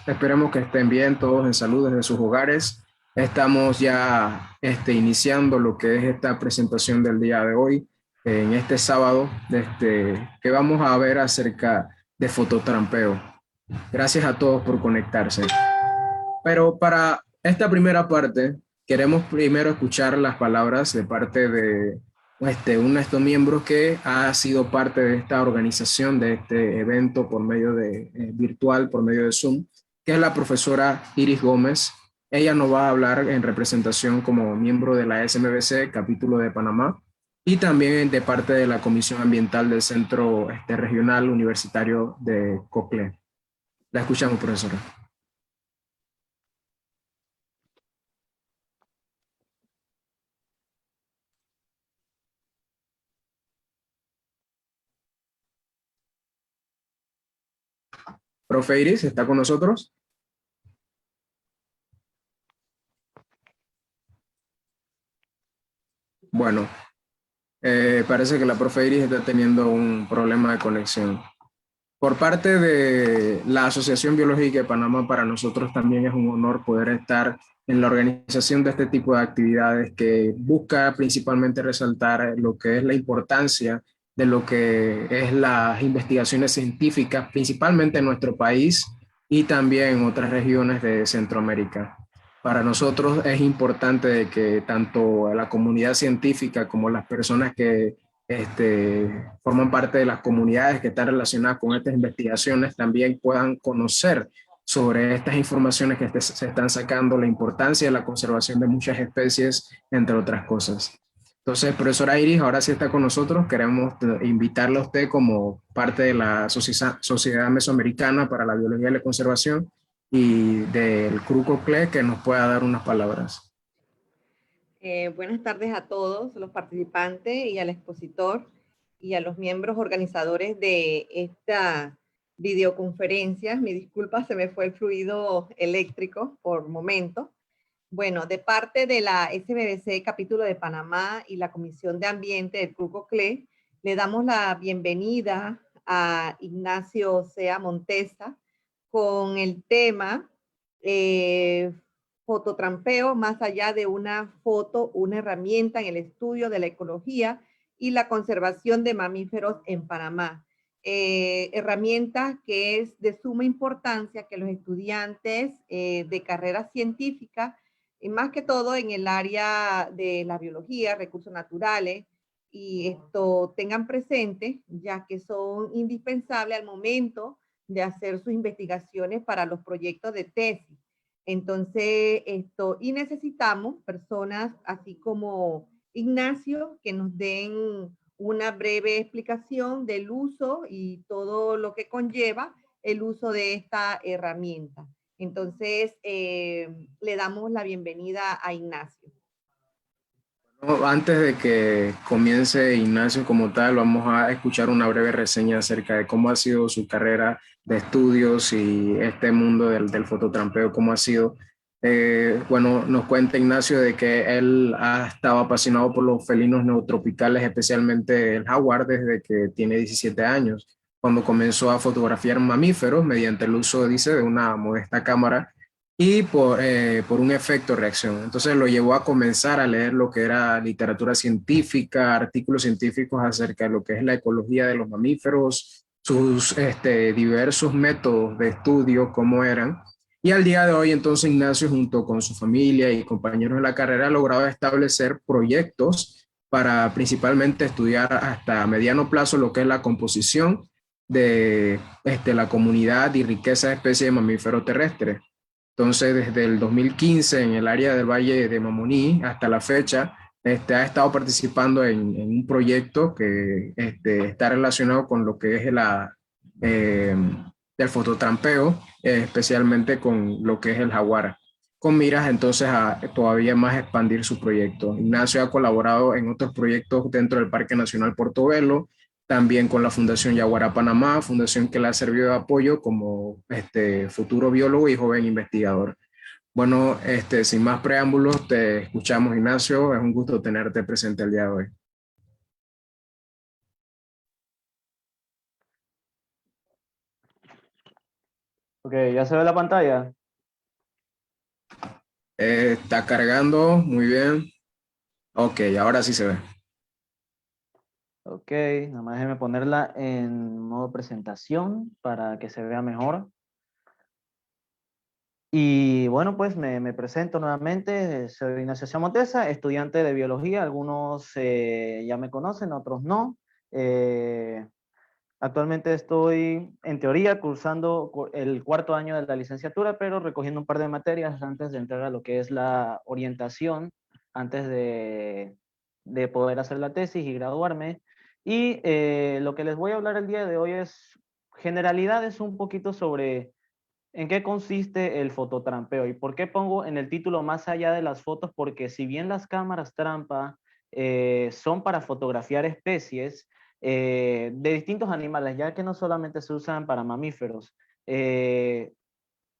Esperemos que estén bien todos en salud desde sus hogares. Estamos ya iniciando lo que es esta presentación del día de hoy, en este sábado, que vamos a ver acerca de fototrampeo. Gracias a todos por conectarse. Pero para esta primera parte, queremos primero escuchar las palabras de parte de uno de estos miembros que ha sido parte de esta organización, de este evento por medio de virtual, por medio de Zoom, que es la profesora Iris Gómez. Ella nos va a hablar en representación como miembro de la SMBC, capítulo de Panamá, y también de parte de la Comisión Ambiental del Centro Regional Universitario de COCLE. La escuchamos, profesora. Profe Iris, ¿está con nosotros? Bueno, parece que la profe Iris está teniendo un problema de conexión. Por parte de la Asociación Biológica de Panamá, para nosotros también es un honor poder estar en la organización de este tipo de actividades que busca principalmente resaltar lo que es la importancia de lo que es las investigaciones científicas, principalmente en nuestro país y también en otras regiones de Centroamérica. Para nosotros es importante de que tanto la comunidad científica como las personas que forman parte de las comunidades que están relacionadas con estas investigaciones también puedan conocer sobre estas informaciones que se están sacando, la importancia de la conservación de muchas especies, entre otras cosas. Entonces, profesora Iris, ahora sí está con nosotros. Queremos invitarle a usted como parte de la Sociedad Mesoamericana para la Biología y la Conservación y del CRUCOCLE que nos pueda dar unas palabras. Buenas tardes a todos los participantes y al expositor y a los miembros organizadores de esta videoconferencia. Mi disculpa, se me fue el fluido eléctrico por momento. Bueno, de parte de la SMBC capítulo de Panamá y la Comisión de Ambiente del CRUCOCLE, le damos la bienvenida a Ignacio Sea Montesa con el tema fototrampeo, más allá de una foto, una herramienta en el estudio de la ecología y la conservación de mamíferos en Panamá. Herramienta que es de suma importancia que los estudiantes de carrera científica, y más que todo en el área de la biología, recursos naturales, y esto tengan presente, ya que son indispensables al momento de hacer sus investigaciones para los proyectos de tesis. Entonces, y necesitamos personas así como Ignacio que nos den una breve explicación del uso y todo lo que conlleva el uso de esta herramienta. Entonces, le damos la bienvenida a Ignacio. Antes de que comience Ignacio como tal, vamos a escuchar una breve reseña acerca de cómo ha sido su carrera de estudios y este mundo del fototrampeo, cómo ha sido. Bueno, nos cuenta Ignacio de que él ha estado apasionado por los felinos neotropicales, especialmente el jaguar, desde que tiene 17 años, cuando comenzó a fotografiar mamíferos mediante el uso, dice, de una modesta cámara y por un efecto reacción. Entonces lo llevó a comenzar a leer lo que era literatura científica, artículos científicos acerca de lo que es la ecología de los mamíferos, sus diversos métodos de estudio, cómo eran. Y al día de hoy, entonces, Ignacio, junto con su familia y compañeros de la carrera, ha logrado establecer proyectos para principalmente estudiar hasta mediano plazo lo que es la composición de la comunidad y riqueza de especies de mamíferos terrestres. Entonces, desde el 2015 en el área del Valle de Mamoní hasta la fecha, ha estado participando en un proyecto que está relacionado con lo que es eh, el fototrampeo, especialmente con lo que es el jaguar, con miras entonces a todavía más expandir su proyecto. Ignacio ha colaborado en otros proyectos dentro del Parque Nacional Portobelo, también con la Fundación Yaguará Panamá, fundación que le ha servido de apoyo como futuro biólogo y joven investigador. Bueno, sin más preámbulos, te escuchamos, Ignacio. Es un gusto tenerte presente el día de hoy. Ok, ¿ya se ve la pantalla? Está cargando, muy bien. Ok, ahora sí se ve. Ok, nada más déjeme ponerla en modo presentación para que se vea mejor. Y bueno, pues me presento nuevamente. Soy Ignacio Montesa, estudiante de biología. Algunos ya me conocen, otros no. Eh, Actualmente estoy, en teoría, cursando el cuarto año de la licenciatura, pero recogiendo un par de materias antes de entrar a lo que es la orientación, antes de poder hacer la tesis y graduarme. Y lo que les voy a hablar el día de hoy es generalidades un poquito sobre en qué consiste el fototrampeo y por qué pongo en el título más allá de las fotos, porque si bien las cámaras trampa son para fotografiar especies, de distintos animales, ya que no solamente se usan para mamíferos. eh,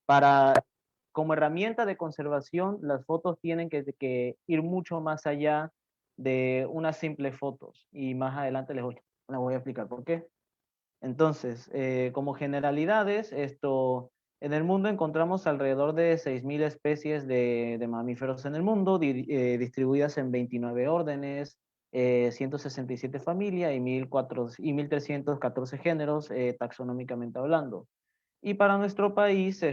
para, Como herramienta de conservación, las fotos tienen que ir mucho más allá de unas simples fotos. Y más adelante les voy a explicar por qué. Entonces, como generalidades, en el mundo encontramos alrededor de 6.000 especies de mamíferos en el mundo, distribuidas en 29 órdenes, 167 familias y 1.314 géneros, taxonómicamente hablando. Y para nuestro país,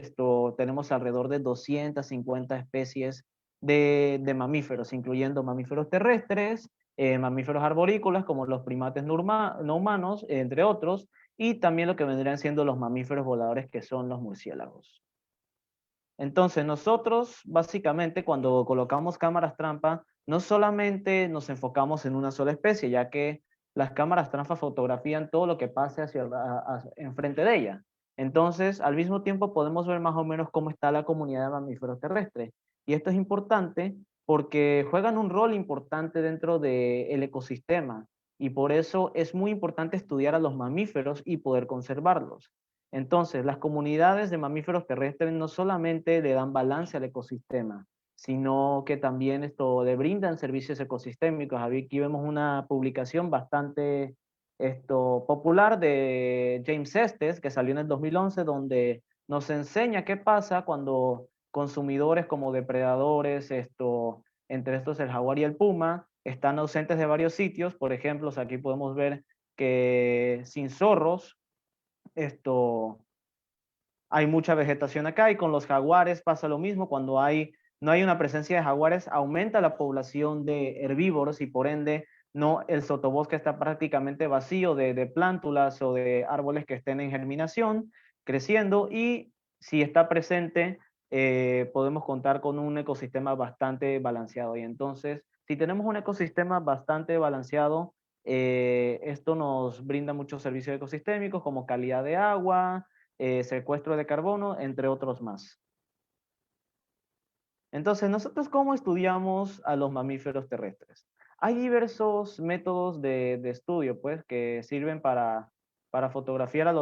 tenemos alrededor de 250 especies de mamíferos, incluyendo mamíferos terrestres, mamíferos arborícolas como los primates no humanos, entre otros, y también lo que vendrían siendo los mamíferos voladores, que son los murciélagos. Entonces, nosotros básicamente cuando colocamos cámaras trampa, no solamente nos enfocamos en una sola especie, ya que las cámaras trampa fotografían todo lo que pase enfrente de ella. Entonces, al mismo tiempo podemos ver más o menos cómo está la comunidad de mamíferos terrestres. Y esto es importante porque juegan un rol importante dentro del ecosistema. Y por eso es muy importante estudiar a los mamíferos y poder conservarlos. Entonces, las comunidades de mamíferos terrestres no solamente le dan balance al ecosistema, sino que también le brindan servicios ecosistémicos. Aquí vemos una publicación bastante popular de James Estes, que salió en el 2011, donde nos enseña qué pasa cuando consumidores como depredadores, entre estos el jaguar y el puma, están ausentes de varios sitios. Por ejemplo, aquí podemos ver que sin zorros, esto, hay mucha vegetación acá, y con los jaguares pasa lo mismo. Cuando no hay una presencia de jaguares, aumenta la población de herbívoros y por ende no, el sotobosque está prácticamente vacío de plántulas o de árboles que estén en germinación, creciendo, y si está presente, podemos contar con un ecosistema bastante balanceado. Y entonces, si tenemos un ecosistema bastante balanceado, esto nos brinda muchos servicios ecosistémicos como calidad de agua, secuestro de carbono, entre otros más. Entonces, ¿nosotros cómo estudiamos a los mamíferos terrestres? Hay diversos métodos de estudio, pues, que sirven para fotografiar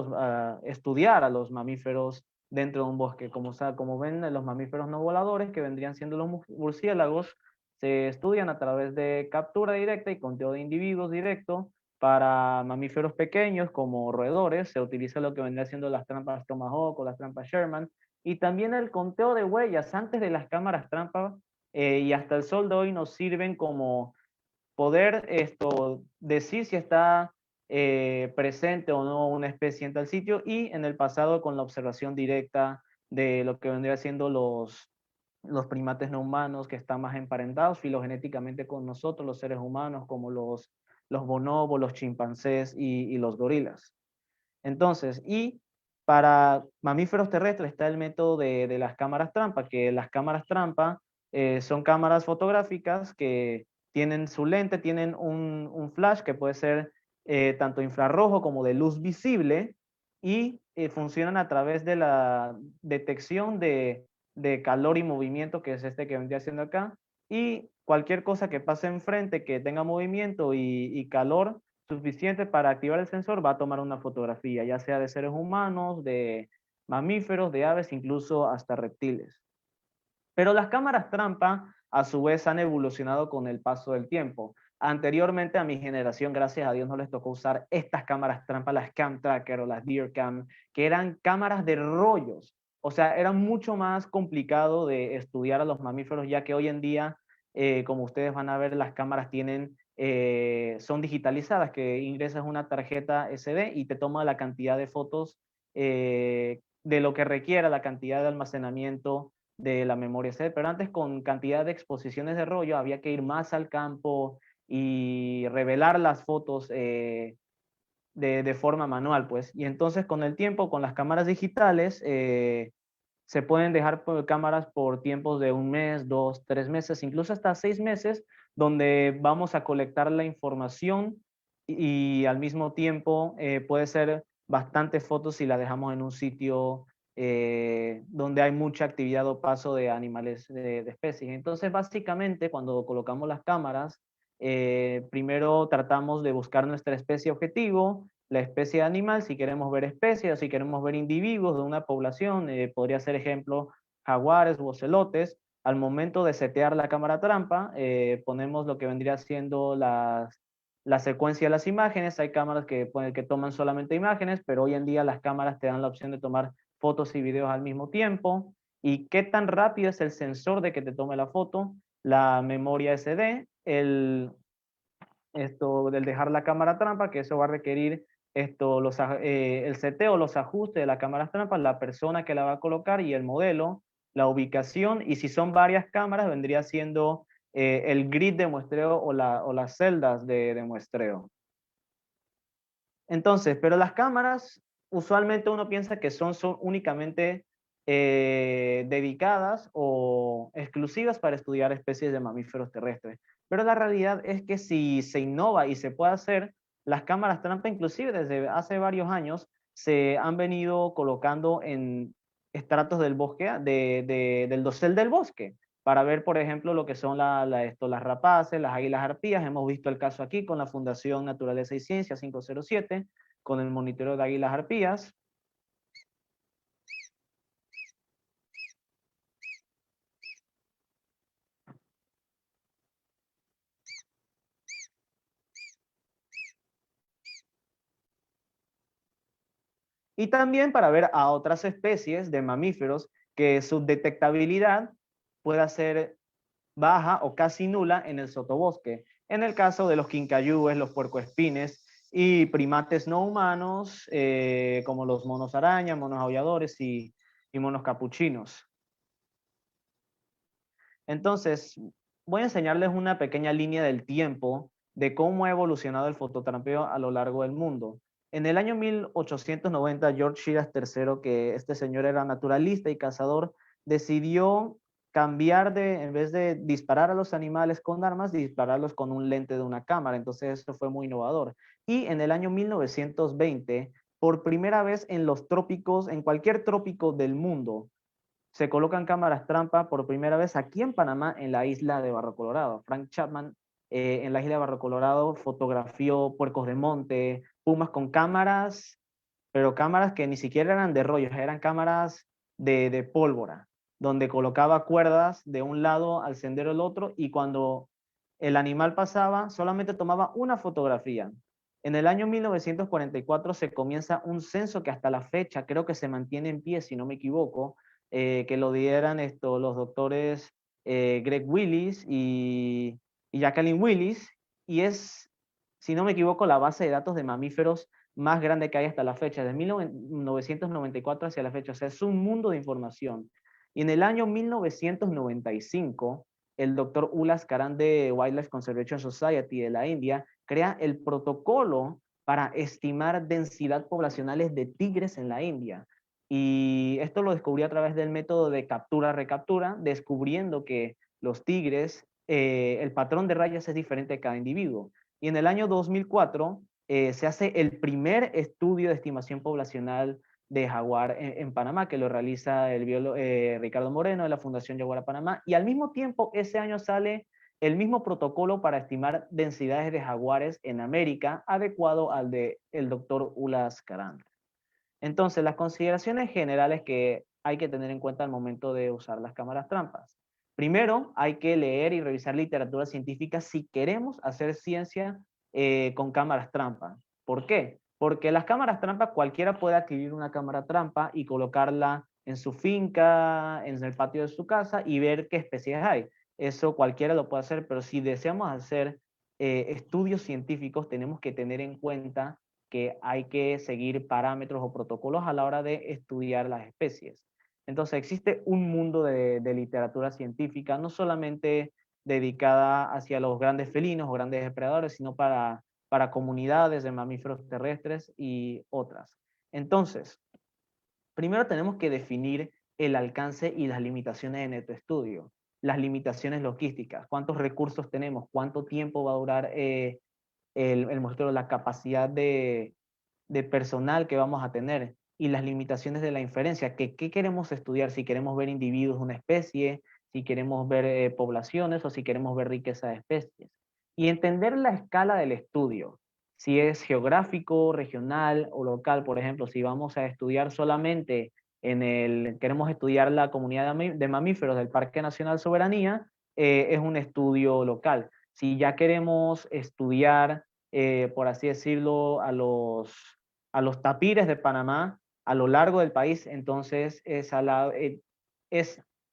estudiar a los mamíferos dentro de un bosque. Como ven, los mamíferos no voladores, que vendrían siendo los murciélagos, se estudian a través de captura directa y conteo de individuos directo. Para mamíferos pequeños como roedores, se utiliza lo que vendría siendo las trampas Tomahawk o las trampas Sherman, y también el conteo de huellas antes de las cámaras trampa, y hasta el sol de hoy nos sirven como poder decir si está presente o no una especie en tal sitio, y en el pasado con la observación directa de lo que vendría siendo los primates no humanos, que están más emparentados filogenéticamente con nosotros, los seres humanos, como los bonobos, los chimpancés y los gorilas. Entonces, y para mamíferos terrestres está el método de las cámaras trampa, que las cámaras trampa son cámaras fotográficas que tienen su lente, tienen un flash que puede ser tanto infrarrojo como de luz visible, y funcionan a través de la detección de calor y movimiento, que es este que vendría haciendo acá, y cualquier cosa que pase enfrente que tenga movimiento y calor suficiente para activar el sensor, va a tomar una fotografía, ya sea de seres humanos, de mamíferos, de aves, incluso hasta reptiles. Pero las cámaras trampa, a su vez, han evolucionado con el paso del tiempo. Anteriormente a mi generación, gracias a Dios, no les tocó usar estas cámaras trampa, las Cam Tracker o las Deer Cam, que eran cámaras de rollos. o sea, era mucho más complicado de estudiar a los mamíferos, ya que hoy en día, como ustedes van a ver, las cámaras tienen, son digitalizadas, que ingresas una tarjeta SD y te toma la cantidad de fotos de lo que requiera, la cantidad de almacenamiento de la memoria SD. Pero antes, con cantidad de exposiciones de rollo, había que ir más al campo y revelar las fotos de forma manual, pues. Y entonces, con el tiempo, con las cámaras digitales, se pueden dejar cámaras por tiempos de 1 mes, 2, 3 meses, incluso hasta 6 meses, donde vamos a colectar la información y al mismo tiempo puede ser bastantes fotos si la dejamos en un sitio donde hay mucha actividad o paso de animales de especies. Entonces, básicamente, cuando colocamos las cámaras, primero tratamos de buscar nuestra especie objetivo, la especie de animal, si queremos ver especies, o si queremos ver individuos de una población, podría ser ejemplo jaguares u ocelotes. Al momento de setear la cámara trampa, ponemos lo que vendría siendo la secuencia de las imágenes. Hay cámaras que toman solamente imágenes, pero hoy en día las cámaras te dan la opción de tomar fotos y videos al mismo tiempo. ¿Y qué tan rápido es el sensor de que te tome la foto? La memoria SD, esto del dejar la cámara trampa, que eso va a requerir el seteo, los ajustes de la cámara trampa, la persona que la va a colocar y el modelo, la ubicación, y si son varias cámaras vendría siendo el grid de muestreo o las celdas de muestreo. Entonces, pero las cámaras, usualmente uno piensa que son únicamente dedicadas o exclusivas para estudiar especies de mamíferos terrestres. Pero la realidad es que si se innova y se puede hacer, las cámaras trampa, inclusive desde hace varios años, se han venido colocando en estratos del bosque, del dosel del bosque, para ver, por ejemplo, lo que son las rapaces, las águilas arpías. Hemos visto el caso aquí con la Fundación Naturaleza y Ciencia 507, con el monitoreo de águilas arpías. Y también para ver a otras especies de mamíferos que su detectabilidad pueda ser baja o casi nula en el sotobosque. En el caso de los quincayúes, los puercoespines y primates no humanos, como los monos araña, monos aulladores y monos capuchinos. Entonces, voy a enseñarles una pequeña línea del tiempo de cómo ha evolucionado el fototrampeo a lo largo del mundo. En el año 1890, George Shiras III, que este señor era naturalista y cazador, decidió cambiar en vez de disparar a los animales con armas, dispararlos con un lente de una cámara. Entonces, eso fue muy innovador. Y en el año 1920, por primera vez en los trópicos, en cualquier trópico del mundo, se colocan cámaras trampa por primera vez aquí en Panamá, en la isla de Barro Colorado. Frank Chapman en la isla de Barro Colorado fotografió puercos de monte, pumas con cámaras, pero cámaras que ni siquiera eran de rollos, eran cámaras de pólvora, donde colocaba cuerdas de un lado al sendero del otro, y cuando el animal pasaba solamente tomaba una fotografía. En el año 1944 se comienza un censo que hasta la fecha creo que se mantiene en pie, si no me equivoco, que lo dieran los doctores Greg Willis y Jacqueline Willis, y es, si no me equivoco, la base de datos de mamíferos más grande que hay hasta la fecha, de 1994 hacia la fecha. O sea, es un mundo de información. Y en el año 1995, el doctor Ulas Karan de Wildlife Conservation Society de la India crea el protocolo para estimar densidad poblacionales de tigres en la India. Y esto lo descubrí a través del método de captura-recaptura, descubriendo que los tigres, el patrón de rayas es diferente de cada individuo. Y en el año 2004 se hace el primer estudio de estimación poblacional de jaguar en Panamá, que lo realiza el biólogo Ricardo Moreno de la Fundación Jaguar Panamá. Y al mismo tiempo, ese año sale el mismo protocolo para estimar densidades de jaguares en América, adecuado al de el doctor Ulas Karan. Entonces, las consideraciones generales que hay que tener en cuenta al momento de usar las cámaras trampas. Primero, hay que leer y revisar literatura científica si queremos hacer ciencia con cámaras trampa. ¿Por qué? Porque las cámaras trampa, cualquiera puede adquirir una cámara trampa y colocarla en su finca, en el patio de su casa y ver qué especies hay. Eso cualquiera lo puede hacer, pero si deseamos hacer estudios científicos, tenemos que tener en cuenta que hay que seguir parámetros o protocolos a la hora de estudiar las especies. Entonces existe un mundo de literatura científica, no solamente dedicada hacia los grandes felinos o grandes depredadores, sino para comunidades de mamíferos terrestres y otras. Entonces, primero tenemos que definir el alcance y las limitaciones de nuestro estudio. Las limitaciones logísticas, cuántos recursos tenemos, cuánto tiempo va a durar el muestreo, la capacidad de personal que vamos a tener y las limitaciones de la inferencia, que qué queremos estudiar, si queremos ver individuos de una especie, si queremos ver poblaciones o si queremos ver riqueza de especies. Y entender la escala del estudio, si es geográfico, regional o local. Por ejemplo, si vamos a estudiar solamente queremos estudiar la comunidad de mamíferos del Parque Nacional Soberanía, es un estudio local. Si ya queremos estudiar, por así decirlo, a los tapires de Panamá a lo largo del país, entonces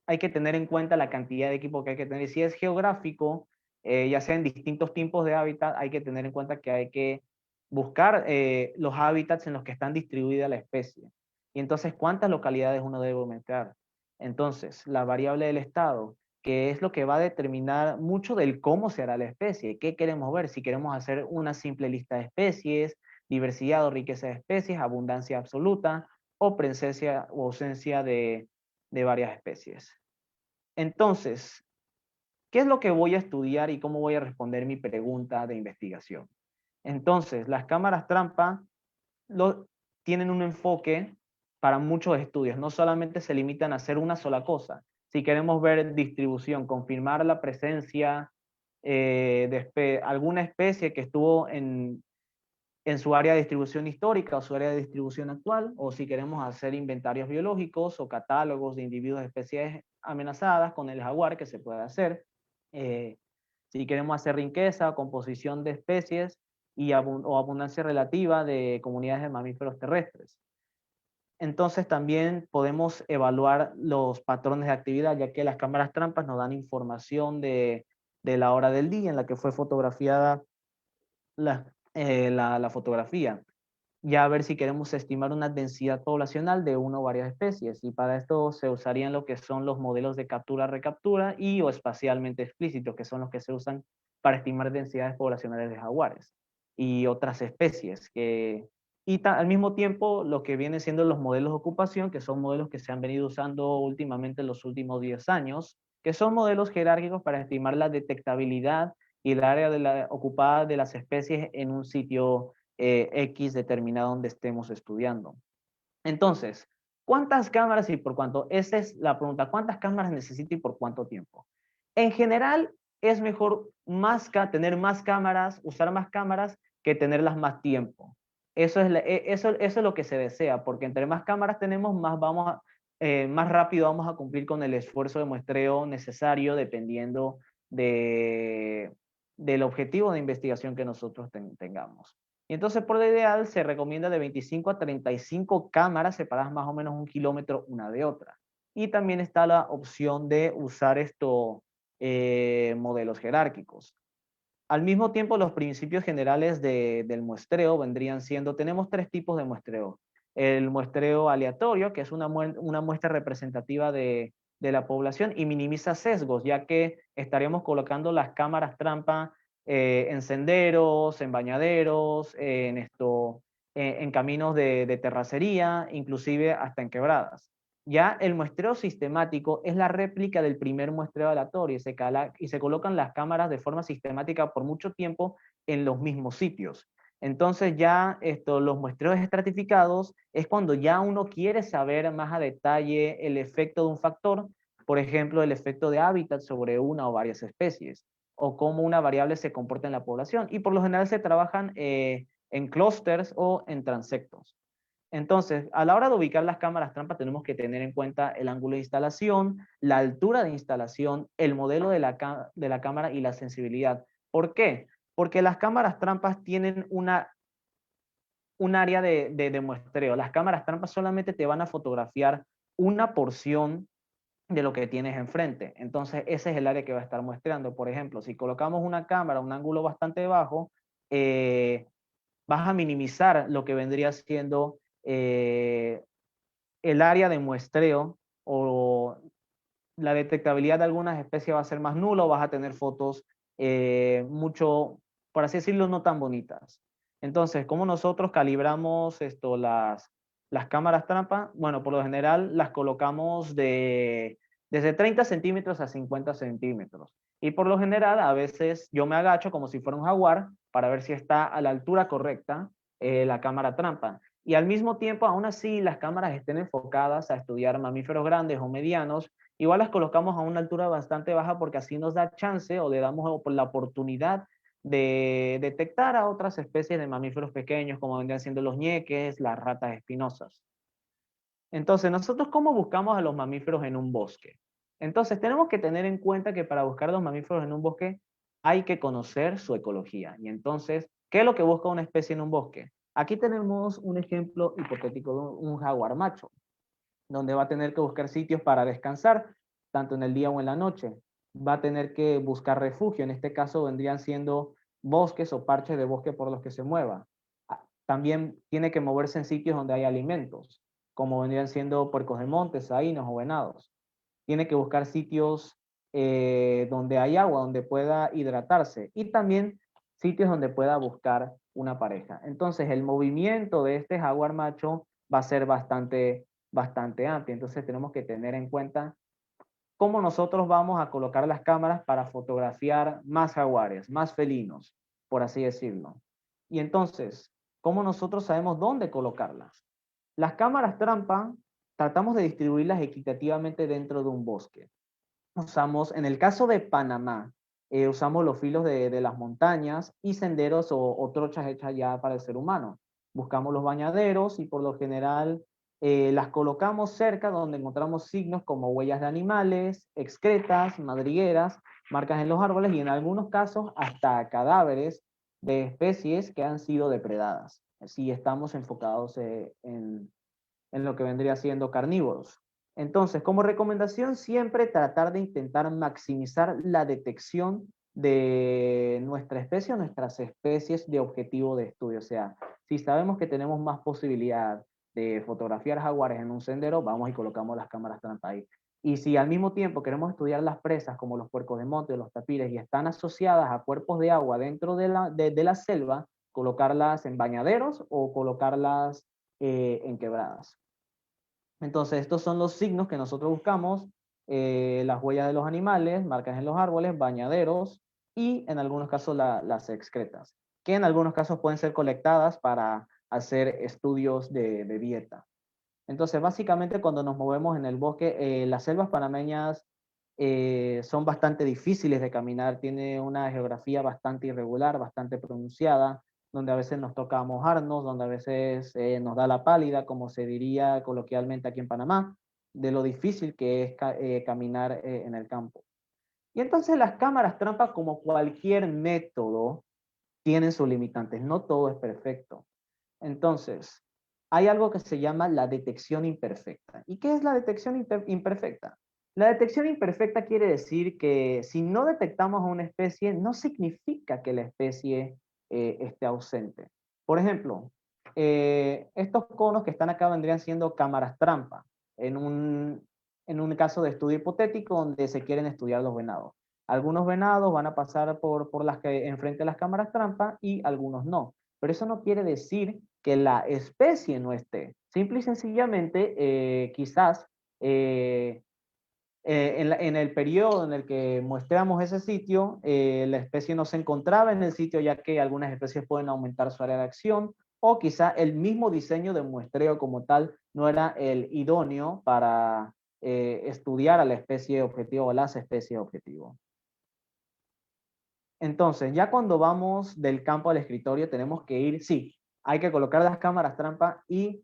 hay que tener en cuenta la cantidad de equipo que hay que tener. Y si es geográfico, ya sea en distintos tipos de hábitat, hay que tener en cuenta que hay que buscar los hábitats en los que están distribuidas la especie. Y entonces, ¿cuántas localidades uno debe aumentar? Entonces, la variable del estado, que es lo que va a determinar mucho del cómo se hará la especie, qué queremos ver, si queremos hacer una simple lista de especies, diversidad o riqueza de especies, abundancia absoluta o presencia o ausencia de varias especies. Entonces, ¿qué es lo que voy a estudiar y cómo voy a responder mi pregunta de investigación? Entonces, las cámaras trampa tienen un enfoque para muchos estudios, no solamente se limitan a hacer una sola cosa. Si queremos ver distribución, confirmar la presencia de alguna especie que estuvo en su área de distribución histórica o su área de distribución actual, o si queremos hacer inventarios biológicos o catálogos de individuos de especies amenazadas con el jaguar, que se puede hacer. Eh, si queremos hacer riqueza o composición de especies o abundancia relativa de comunidades de mamíferos terrestres. Entonces también podemos evaluar los patrones de actividad, ya que las cámaras trampas nos dan información de la hora del día en la que fue fotografiada la fotografía. Ya a ver si queremos estimar una densidad poblacional de una o varias especies. Y para esto se usarían lo que son los modelos de captura-recaptura y o espacialmente explícitos, que son los que se usan para estimar densidades poblacionales de jaguares y otras especies. Al mismo tiempo, lo que vienen siendo los modelos de ocupación, que son modelos que se han venido usando últimamente en los últimos 10 años, que son modelos jerárquicos para estimar la detectabilidad y el área ocupada de las especies en un sitio X determinado donde estemos estudiando. Entonces, ¿cuántas cámaras y por cuánto? Esa es la pregunta. ¿Cuántas cámaras necesito y por cuánto tiempo? En general, es mejor tener más cámaras, usar más cámaras, que tenerlas más tiempo. Eso es lo que se desea, porque entre más cámaras tenemos, más rápido vamos a cumplir con el esfuerzo de muestreo necesario dependiendo del objetivo de investigación que nosotros tengamos. Y entonces, por lo ideal, se recomienda de 25 a 35 cámaras separadas más o menos 1 kilómetro una de otra. Y también está la opción de usar modelos jerárquicos. Al mismo tiempo, los principios generales del muestreo vendrían siendo, tenemos 3 tipos de muestreo. El muestreo aleatorio, que es una muestra representativa de la población y minimiza sesgos, ya que estaríamos colocando las cámaras trampa en senderos, en bañaderos, en caminos de terracería, inclusive hasta en quebradas. Ya el muestreo sistemático es la réplica del primer muestreo aleatorio y se colocan las cámaras de forma sistemática por mucho tiempo en los mismos sitios. Entonces ya los muestreos estratificados es cuando ya uno quiere saber más a detalle el efecto de un factor, por ejemplo, el efecto de hábitat sobre una o varias especies, o cómo una variable se comporta en la población. Y por lo general se trabajan en clústeres o en transectos. Entonces, a la hora de ubicar las cámaras trampa tenemos que tener en cuenta el ángulo de instalación, la altura de instalación, el modelo de la cámara y la sensibilidad. ¿Por qué? Porque las cámaras trampas tienen un área de muestreo. Las cámaras trampas solamente te van a fotografiar una porción de lo que tienes enfrente. Entonces, ese es el área que va a estar muestreando. Por ejemplo, si colocamos una cámara a un ángulo bastante bajo, vas a minimizar lo que vendría siendo el área de muestreo, o la detectabilidad de algunas especies va a ser más nula, o vas a tener fotos mucho, por así decirlo, no tan bonitas. Entonces, ¿cómo nosotros calibramos las cámaras trampa? Bueno, por lo general las colocamos desde 30 centímetros a 50 centímetros. Y por lo general, a veces yo me agacho como si fuera un jaguar para ver si está a la altura correcta la cámara trampa. Y al mismo tiempo, aún así, las cámaras estén enfocadas a estudiar mamíferos grandes o medianos, igual las colocamos a una altura bastante baja porque así nos da chance o le damos la oportunidad de detectar a otras especies de mamíferos pequeños, como vendrían siendo los ñeques, las ratas espinosas. Entonces, nosotros, ¿cómo buscamos a los mamíferos en un bosque? Entonces, tenemos que tener en cuenta que para buscar a los mamíferos en un bosque hay que conocer su ecología. Y entonces, ¿qué es lo que busca una especie en un bosque? Aquí tenemos un ejemplo hipotético de un jaguar macho, donde va a tener que buscar sitios para descansar, tanto en el día o en la noche. Va a tener que buscar refugio, en este caso vendrían siendo bosques o parches de bosque por los que se mueva. También tiene que moverse en sitios donde hay alimentos, como vendrían siendo puercos de monte, saínos o venados. Tiene que buscar sitios donde hay agua, donde pueda hidratarse, y también sitios donde pueda buscar una pareja. Entonces, el movimiento de este jaguar macho va a ser bastante amplio. Entonces, tenemos que tener en cuenta cómo nosotros vamos a colocar las cámaras para fotografiar más jaguares, más felinos, por así decirlo. Y entonces, ¿cómo nosotros sabemos dónde colocarlas? Las cámaras trampa tratamos de distribuirlas equitativamente dentro de un bosque. Usamos, en el caso de Panamá, usamos los filos de las montañas y senderos o trochas hechas ya para el ser humano. Buscamos los bañaderos y por lo general las colocamos cerca donde encontramos signos como huellas de animales, excretas, madrigueras, marcas en los árboles y en algunos casos hasta cadáveres de especies que han sido depredadas. Si estamos enfocados en lo que vendría siendo carnívoros. Entonces, como recomendación, siempre tratar de intentar maximizar la detección de nuestra especie o nuestras especies de objetivo de estudio. O sea, si sabemos que tenemos más posibilidad de fotografiar jaguares en un sendero, vamos y colocamos las cámaras trampa ahí. Y si al mismo tiempo queremos estudiar las presas como los puercos de monte o los tapires y están asociadas a cuerpos de agua dentro de la selva, colocarlas en bañaderos o colocarlas en quebradas. Entonces, estos son los signos que nosotros buscamos, las huellas de los animales, marcas en los árboles, bañaderos y en algunos casos las excretas, que en algunos casos pueden ser colectadas para hacer estudios de dieta. Entonces, básicamente cuando nos movemos en el bosque, las selvas panameñas son bastante difíciles de caminar, tiene una geografía bastante irregular, bastante pronunciada, donde a veces nos toca mojarnos, donde a veces nos da la pálida, como se diría coloquialmente aquí en Panamá, de lo difícil que es caminar en el campo. Y entonces las cámaras trampa, como cualquier método, tienen sus limitantes, no todo es perfecto. Entonces, hay algo que se llama la detección imperfecta. ¿Y qué es la detección imperfecta? La detección imperfecta quiere decir que si no detectamos a una especie, no significa que la especie esté ausente. Por ejemplo, estos conos que están acá vendrían siendo cámaras trampa, en un caso de estudio hipotético donde se quieren estudiar los venados. Algunos venados van a pasar por las que enfrente a las cámaras trampa y algunos no. Pero eso no quiere decir que la especie no esté. Simple y sencillamente, quizás en el periodo en el que muestramos ese sitio, la especie no se encontraba en el sitio, ya que algunas especies pueden aumentar su área de acción, o quizá el mismo diseño de muestreo como tal no era el idóneo para estudiar a la especie objetivo o las especies objetivo. Entonces, ya cuando vamos del campo al escritorio, tenemos que ir, sí, hay que colocar las cámaras trampa y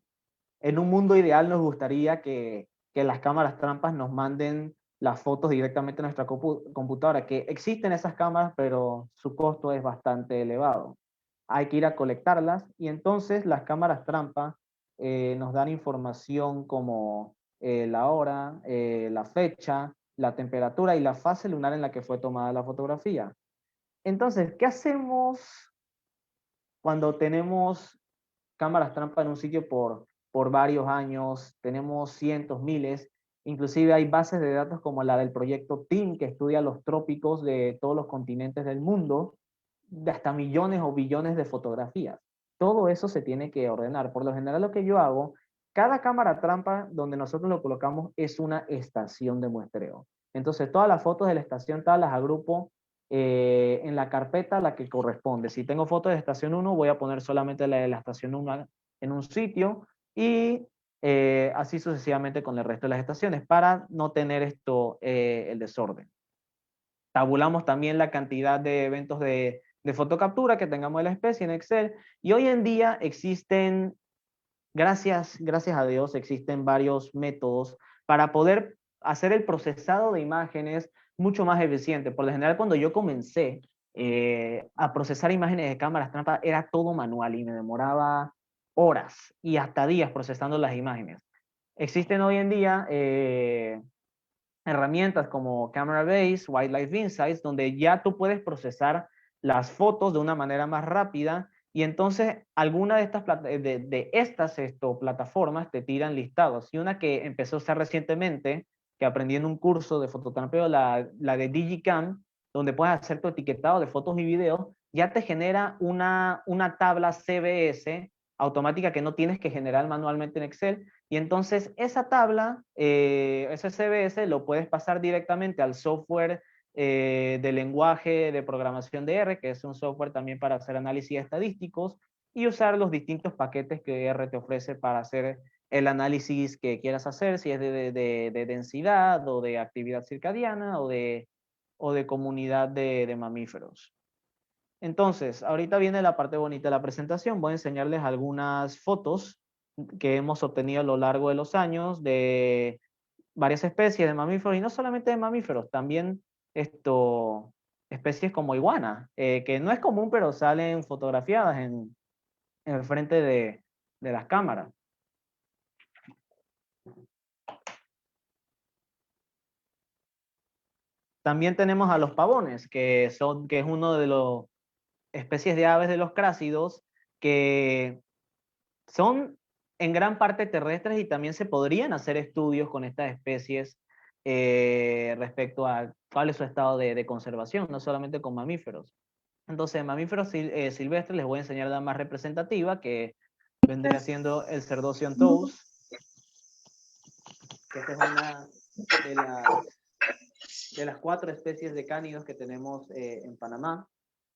en un mundo ideal nos gustaría que las cámaras trampas nos manden las fotos directamente a nuestra computadora, que existen esas cámaras, pero su costo es bastante elevado. Hay que ir a colectarlas y entonces las cámaras trampa nos dan información como la hora, la fecha, la temperatura y la fase lunar en la que fue tomada la fotografía. Entonces, ¿qué hacemos cuando tenemos cámaras trampa en un sitio por varios años? Tenemos cientos, miles, inclusive hay bases de datos como la del proyecto TEAM, que estudia los trópicos de todos los continentes del mundo, de hasta millones o billones de fotografías. Todo eso se tiene que ordenar. Por lo general lo que yo hago, cada cámara trampa donde nosotros lo colocamos es una estación de muestreo. Entonces todas las fotos de la estación tal las agrupo en la carpeta a la que corresponde. Si tengo fotos de estación 1, voy a poner solamente la de la estación 1 en un sitio y así sucesivamente con el resto de las estaciones para no tener el desorden. Tabulamos también la cantidad de eventos de fotocaptura que tengamos de la especie en Excel y hoy en día existen, gracias a Dios, existen varios métodos para poder hacer el procesado de imágenes mucho más eficiente. Por lo general, cuando yo comencé a procesar imágenes de cámaras trampa, era todo manual y me demoraba horas y hasta días procesando las imágenes. Existen hoy en día herramientas como Camera Base, Wildlife Insights, donde ya tú puedes procesar las fotos de una manera más rápida y entonces alguna de estas plataformas te tiran listados. Y una que empezó a usar recientemente, que aprendí en un curso de fototrampeo, la de Digicam, donde puedes hacer tu etiquetado de fotos y videos, ya te genera una tabla CBS automática que no tienes que generar manualmente en Excel. Y entonces esa tabla, ese CBS, lo puedes pasar directamente al software de lenguaje de programación de R, que es un software también para hacer análisis estadísticos, y usar los distintos paquetes que R te ofrece para hacer el análisis que quieras hacer, si es de densidad o de actividad circadiana o de comunidad de mamíferos. Entonces, ahorita viene la parte bonita de la presentación. Voy a enseñarles algunas fotos que hemos obtenido a lo largo de los años de varias especies de mamíferos, y no solamente de mamíferos, también especies como iguana, que no es común, pero salen fotografiadas en el frente de las cámaras. También tenemos a los pavones, que es uno de los especies de aves de los crácidos, que son en gran parte terrestres y también se podrían hacer estudios con estas especies respecto a cuál es su estado de conservación, no solamente con mamíferos. Entonces, mamíferos silvestres les voy a enseñar la más representativa, que vendría siendo el Cerdocyon tous, que esta es una de las 4 especies de cánidos que tenemos en Panamá.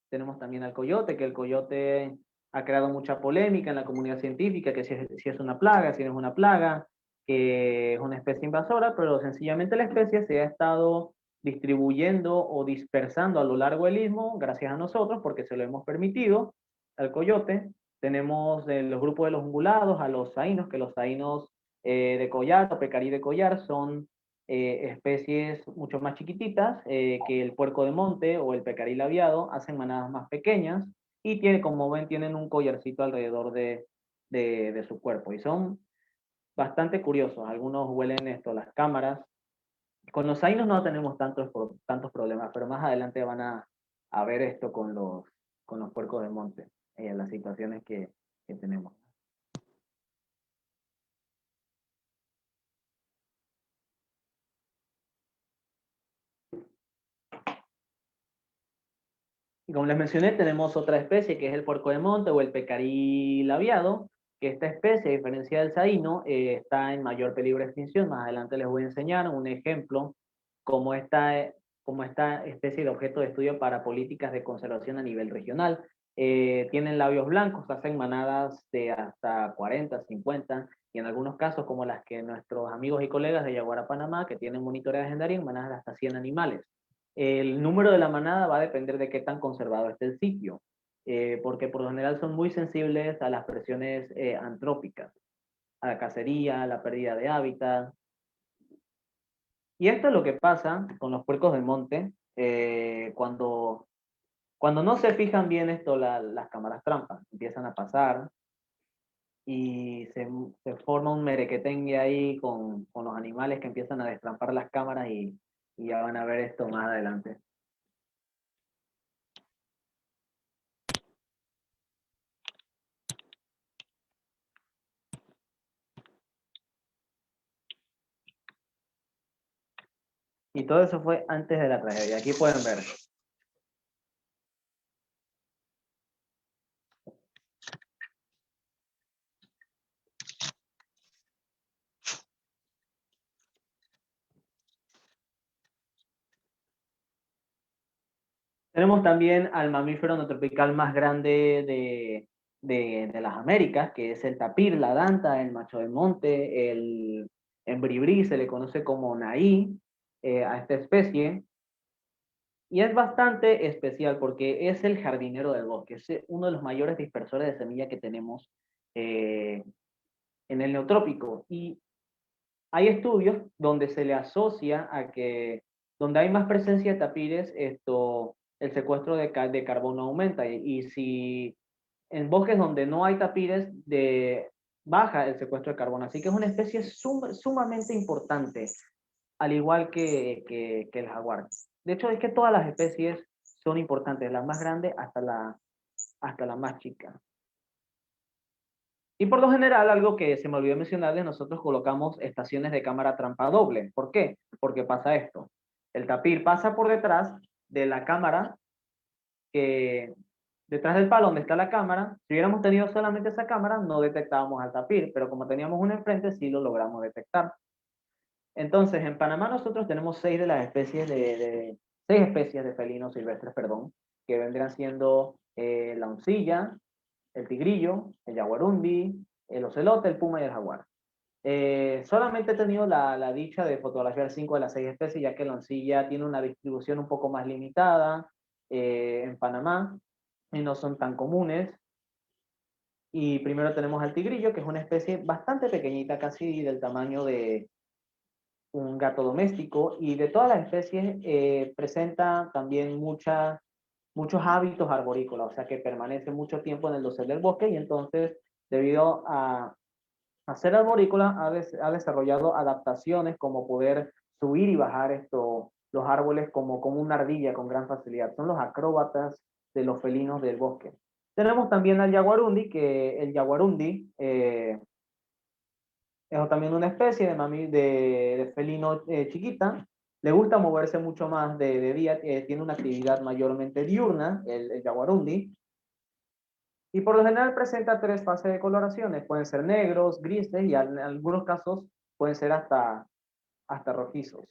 Tenemos también al coyote, que el coyote ha creado mucha polémica en la comunidad científica, que si es una plaga, si no es una plaga, que es una especie invasora, pero sencillamente la especie se ha estado distribuyendo o dispersando a lo largo del istmo gracias a nosotros, porque se lo hemos permitido al coyote. Tenemos los grupos de los ungulados, a los zaínos, que los zaínos de collar o pecarí de collar son especies mucho más chiquititas que el puerco de monte o el pecarí labiado, hacen manadas más pequeñas y como ven, tienen un collarcito alrededor de su cuerpo y son bastante curiosos. Algunos huelen las cámaras. Con los zainos no tenemos tantos problemas, pero más adelante van a ver esto con los puercos de monte, las situaciones que tenemos. Y como les mencioné, tenemos otra especie que es el puerco de monte o el pecarí labiado, que esta especie, a diferencia del saíno, está en mayor peligro de extinción. Más adelante les voy a enseñar un ejemplo como esta especie de objeto de estudio para políticas de conservación a nivel regional. Tienen labios blancos, hacen manadas de hasta 40, 50, y en algunos casos, como las que nuestros amigos y colegas de Yaguara, Panamá, que tienen monitoreadas en Darién, manadas de hasta 100 animales. El número de la manada va a depender de qué tan conservado esté el sitio, porque por lo general son muy sensibles a las presiones antrópicas, a la cacería, a la pérdida de hábitat. Y esto es lo que pasa con los puercos de monte cuando no se fijan bien las cámaras trampas. Empiezan a pasar y se forma un merequetengue ahí con los animales que empiezan a destrampar las cámaras y ya van a ver esto más adelante. Y todo eso fue antes de la tragedia. Aquí pueden ver. Tenemos también al mamífero no tropical más grande de las Américas, que es el tapir, la danta, el macho del monte, el embribrí, se le conoce como naí a esta especie. Y es bastante especial porque es el jardinero del bosque, es uno de los mayores dispersores de semilla que tenemos eh, en el neotrópico. Y hay estudios donde se le asocia a que donde hay más presencia de tapires, el secuestro de carbono aumenta. Y si en bosques donde no hay tapires, baja el secuestro de carbono. Así que es una especie sumamente importante, al igual que el jaguar. De hecho, es que todas las especies son importantes, las más grandes hasta la más chica. Y por lo general, algo que se me olvidó mencionarles, nosotros colocamos estaciones de cámara trampa doble. ¿Por qué? Porque pasa esto. El tapir pasa por detrás de la cámara, detrás del palo donde está la cámara. Si hubiéramos tenido solamente esa cámara, no detectábamos al tapir, pero como teníamos una enfrente, sí lo logramos detectar. Entonces, en Panamá nosotros tenemos seis especies de felinos silvestres, perdón, que vendrían siendo la oncilla, el tigrillo, el yaguarundi, el ocelote, el puma y el jaguar. Solamente he tenido la dicha de fotografiar 5 de las 6 especies, ya que la oncilla tiene una distribución un poco más limitada en Panamá y no son tan comunes. Y primero tenemos al tigrillo, que es una especie bastante pequeñita, casi del tamaño de un gato doméstico, y de todas las especies presenta también muchos hábitos arborícolas, o sea que permanece mucho tiempo en el dosel del bosque y entonces, debido a ser arborícola, ha desarrollado adaptaciones como poder subir y bajar los árboles como una ardilla con gran facilidad. Son los acróbatas de los felinos del bosque. Tenemos también al yaguarundi, que el yaguarundi es también una especie de felino chiquita. Le gusta moverse mucho más de día, tiene una actividad mayormente diurna, el yaguarundi, y por lo general presenta 3 fases de coloraciones. Pueden ser negros, grises y en algunos casos pueden ser hasta rojizos.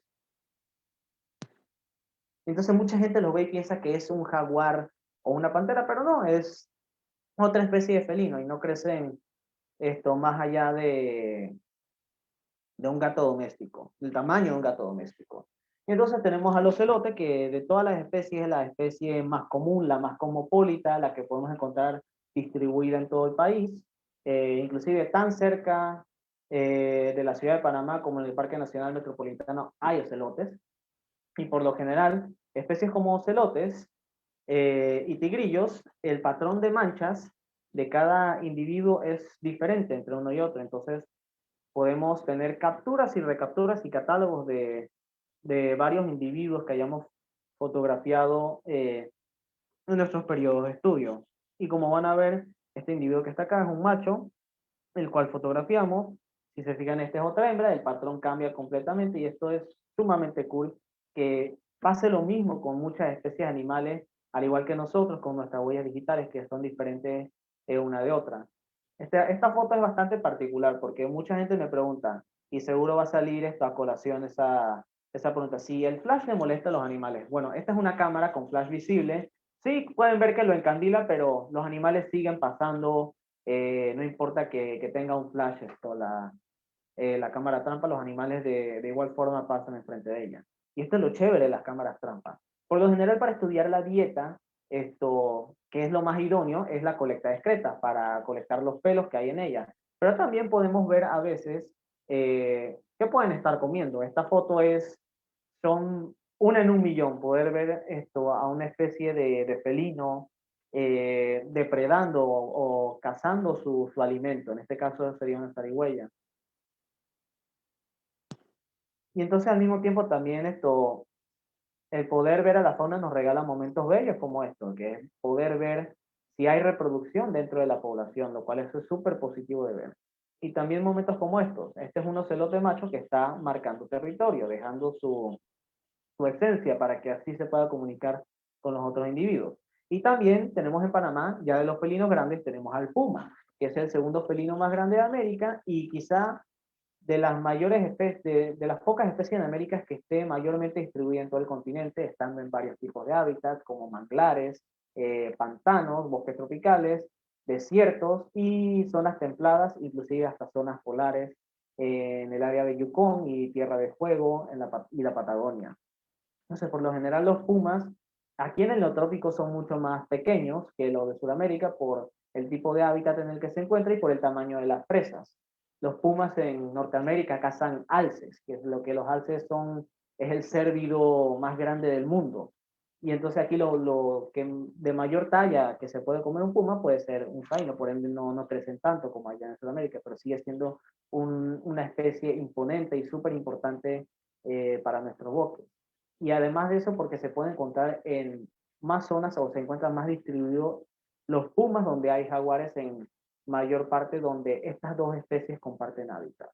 Entonces mucha gente lo ve y piensa que es un jaguar o una pantera, pero no, es otra especie de felino y no crecen más allá de un gato doméstico, del tamaño de un gato doméstico. Y entonces tenemos al ocelote, que de todas las especies es la especie más común, la más cosmopolita, la que podemos encontrar distribuida en todo el país, inclusive tan cerca de la ciudad de Panamá como en el Parque Nacional Metropolitano hay ocelotes, y por lo general, especies como ocelotes y tigrillos, el patrón de manchas de cada individuo es diferente entre uno y otro, entonces podemos tener capturas y recapturas y catálogos de varios individuos que hayamos fotografiado en nuestros periodos de estudio. Y como van a ver, este individuo que está acá es un macho, el cual fotografiamos. Si se fijan, esta es otra hembra, el patrón cambia completamente y esto es sumamente cool, que pase lo mismo con muchas especies animales, al igual que nosotros, con nuestras huellas digitales, que son diferentes una de otra. Esta foto es bastante particular porque mucha gente me pregunta, y seguro va a salir esto a colación esa pregunta, si el flash le molesta a los animales. Bueno, esta es una cámara con flash visible. Sí, pueden ver que lo encandila, pero los animales siguen pasando, no importa que tenga un flash la cámara trampa, los animales de igual forma pasan enfrente de ella. Y esto es lo chévere de las cámaras trampa. Por lo general, para estudiar la dieta, que es lo más idóneo, es la colecta discreta, para colectar los pelos que hay en ella. Pero también podemos ver a veces qué pueden estar comiendo. Esta foto son una en un millón, poder ver a una especie de felino depredando o cazando su alimento. En este caso sería una zarigüeya. Y entonces al mismo tiempo también el poder ver a la fauna nos regala momentos bellos como esto, que es poder ver si hay reproducción dentro de la población, lo cual eso es súper positivo de ver. Y también momentos como estos. Este es un ocelote macho que está marcando territorio, dejando su esencia para que así se pueda comunicar con los otros individuos. Y también tenemos en Panamá, ya de los felinos grandes, tenemos al puma, que es el segundo felino más grande de América y quizá de las mayores especies, de las pocas especies en América que esté mayormente distribuida en todo el continente, estando en varios tipos de hábitats como manglares, pantanos, bosques tropicales, desiertos y zonas templadas, inclusive hasta zonas polares en el área de Yukon y Tierra de Fuego y la Patagonia. Entonces, por lo general los pumas aquí en el neotrópico son mucho más pequeños que los de Sudamérica por el tipo de hábitat en el que se encuentra y por el tamaño de las presas. Los pumas en Norteamérica cazan alces, que es lo que los alces son, es el cérvido más grande del mundo. Y entonces aquí lo que de mayor talla que se puede comer un puma puede ser un faino, por ende no crecen tanto como allá en Sudamérica, pero sigue siendo una especie imponente y súper importante para nuestros bosques. Y además de eso, porque se puede encontrar en más zonas o se encuentran más distribuidos los pumas donde hay jaguares en mayor parte donde estas dos especies comparten hábitat.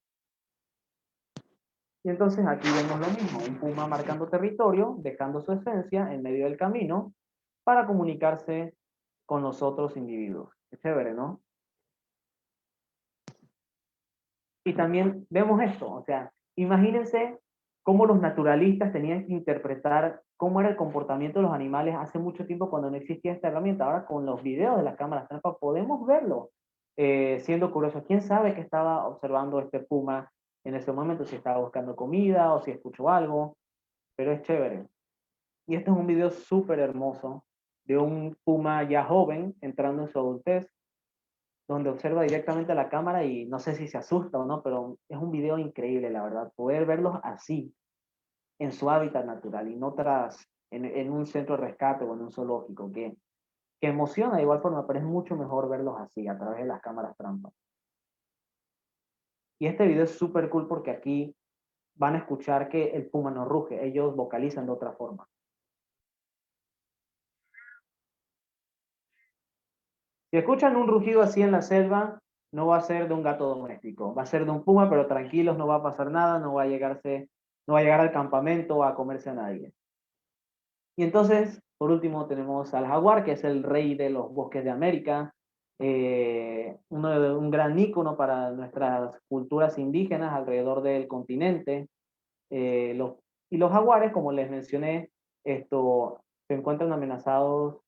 Y entonces aquí vemos lo mismo, un puma marcando territorio, dejando su esencia en medio del camino para comunicarse con los otros individuos. Es chévere, ¿no? Y también vemos esto, o sea, imagínense cómo los naturalistas tenían que interpretar cómo era el comportamiento de los animales hace mucho tiempo cuando no existía esta herramienta. Ahora con los videos de las cámaras trampa podemos verlo, siendo curioso. ¿Quién sabe qué estaba observando este puma en ese momento? Si estaba buscando comida o si escuchó algo, pero es chévere. Y este es un video súper hermoso de un puma ya joven entrando en su adultez donde observa directamente a la cámara y no sé si se asusta o no, pero es un video increíble, la verdad. Poder verlos así, en su hábitat natural y no en un centro de rescate o en un zoológico, que emociona de igual forma, pero es mucho mejor verlos así, a través de las cámaras trampa. Y este video es súper cool porque aquí van a escuchar que el puma no ruge, ellos vocalizan de otra forma. Si escuchan un rugido así en la selva, no va a ser de un gato doméstico, va a ser de un puma, pero tranquilos, no va a pasar nada, no va a llegar al campamento a comerse a nadie. Y entonces, por último, tenemos al jaguar, que es el rey de los bosques de América, un gran ícono para nuestras culturas indígenas alrededor del continente. Eh, los, y los jaguares, como les mencioné, se encuentran amenazados,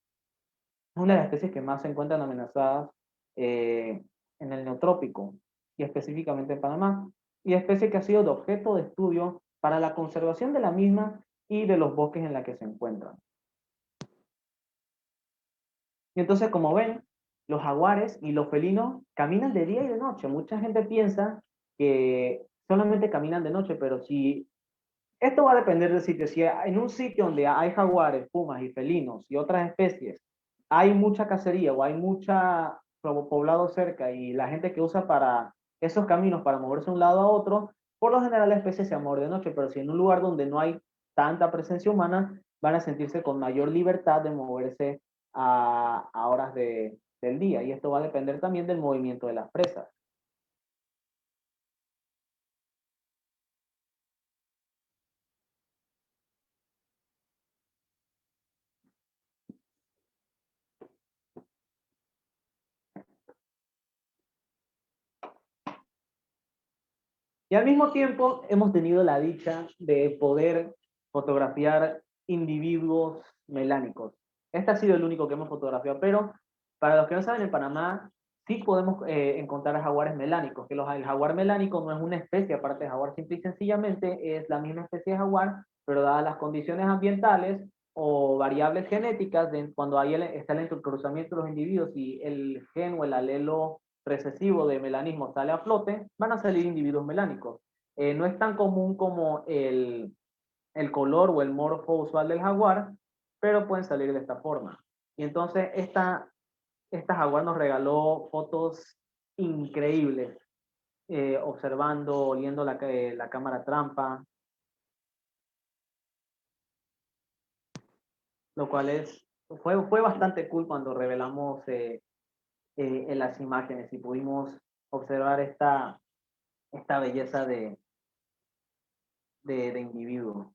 es una de las especies que más se encuentran amenazadas en el neotrópico y específicamente en Panamá, y especie que ha sido de objeto de estudio para la conservación de la misma y de los bosques en la que se encuentran. Y entonces, como ven, los jaguares y los felinos caminan de día y de noche. Mucha gente piensa que solamente caminan de noche, pero si esto va a depender del sitio. Si en un sitio donde hay jaguares, pumas y felinos y otras especies, hay mucha cacería o hay mucha poblado cerca y la gente que usa para esos caminos para moverse de un lado a otro, por lo general la especie se mueve de noche, pero si en un lugar donde no hay tanta presencia humana, van a sentirse con mayor libertad de moverse a horas del día. Y esto va a depender también del movimiento de las presas. Y al mismo tiempo hemos tenido la dicha de poder fotografiar individuos melánicos. Este ha sido el único que hemos fotografiado, pero para los que no saben, en Panamá sí podemos encontrar jaguares melánicos, que el jaguar melánico no es una especie aparte de jaguar, simple y sencillamente es la misma especie de jaguar, pero dadas las condiciones ambientales o variables genéticas, cuando está el entrecruzamiento de los individuos y el gen o el alelo recesivo de melanismo sale a flote, van a salir individuos melánicos. No es tan común como el color o el morfo usual del jaguar, pero pueden salir de esta forma. Y entonces esta jaguar nos regaló fotos increíbles, observando, oliendo la cámara trampa, lo cual fue bastante cool cuando revelamos en las imágenes y pudimos observar esta belleza de individuo.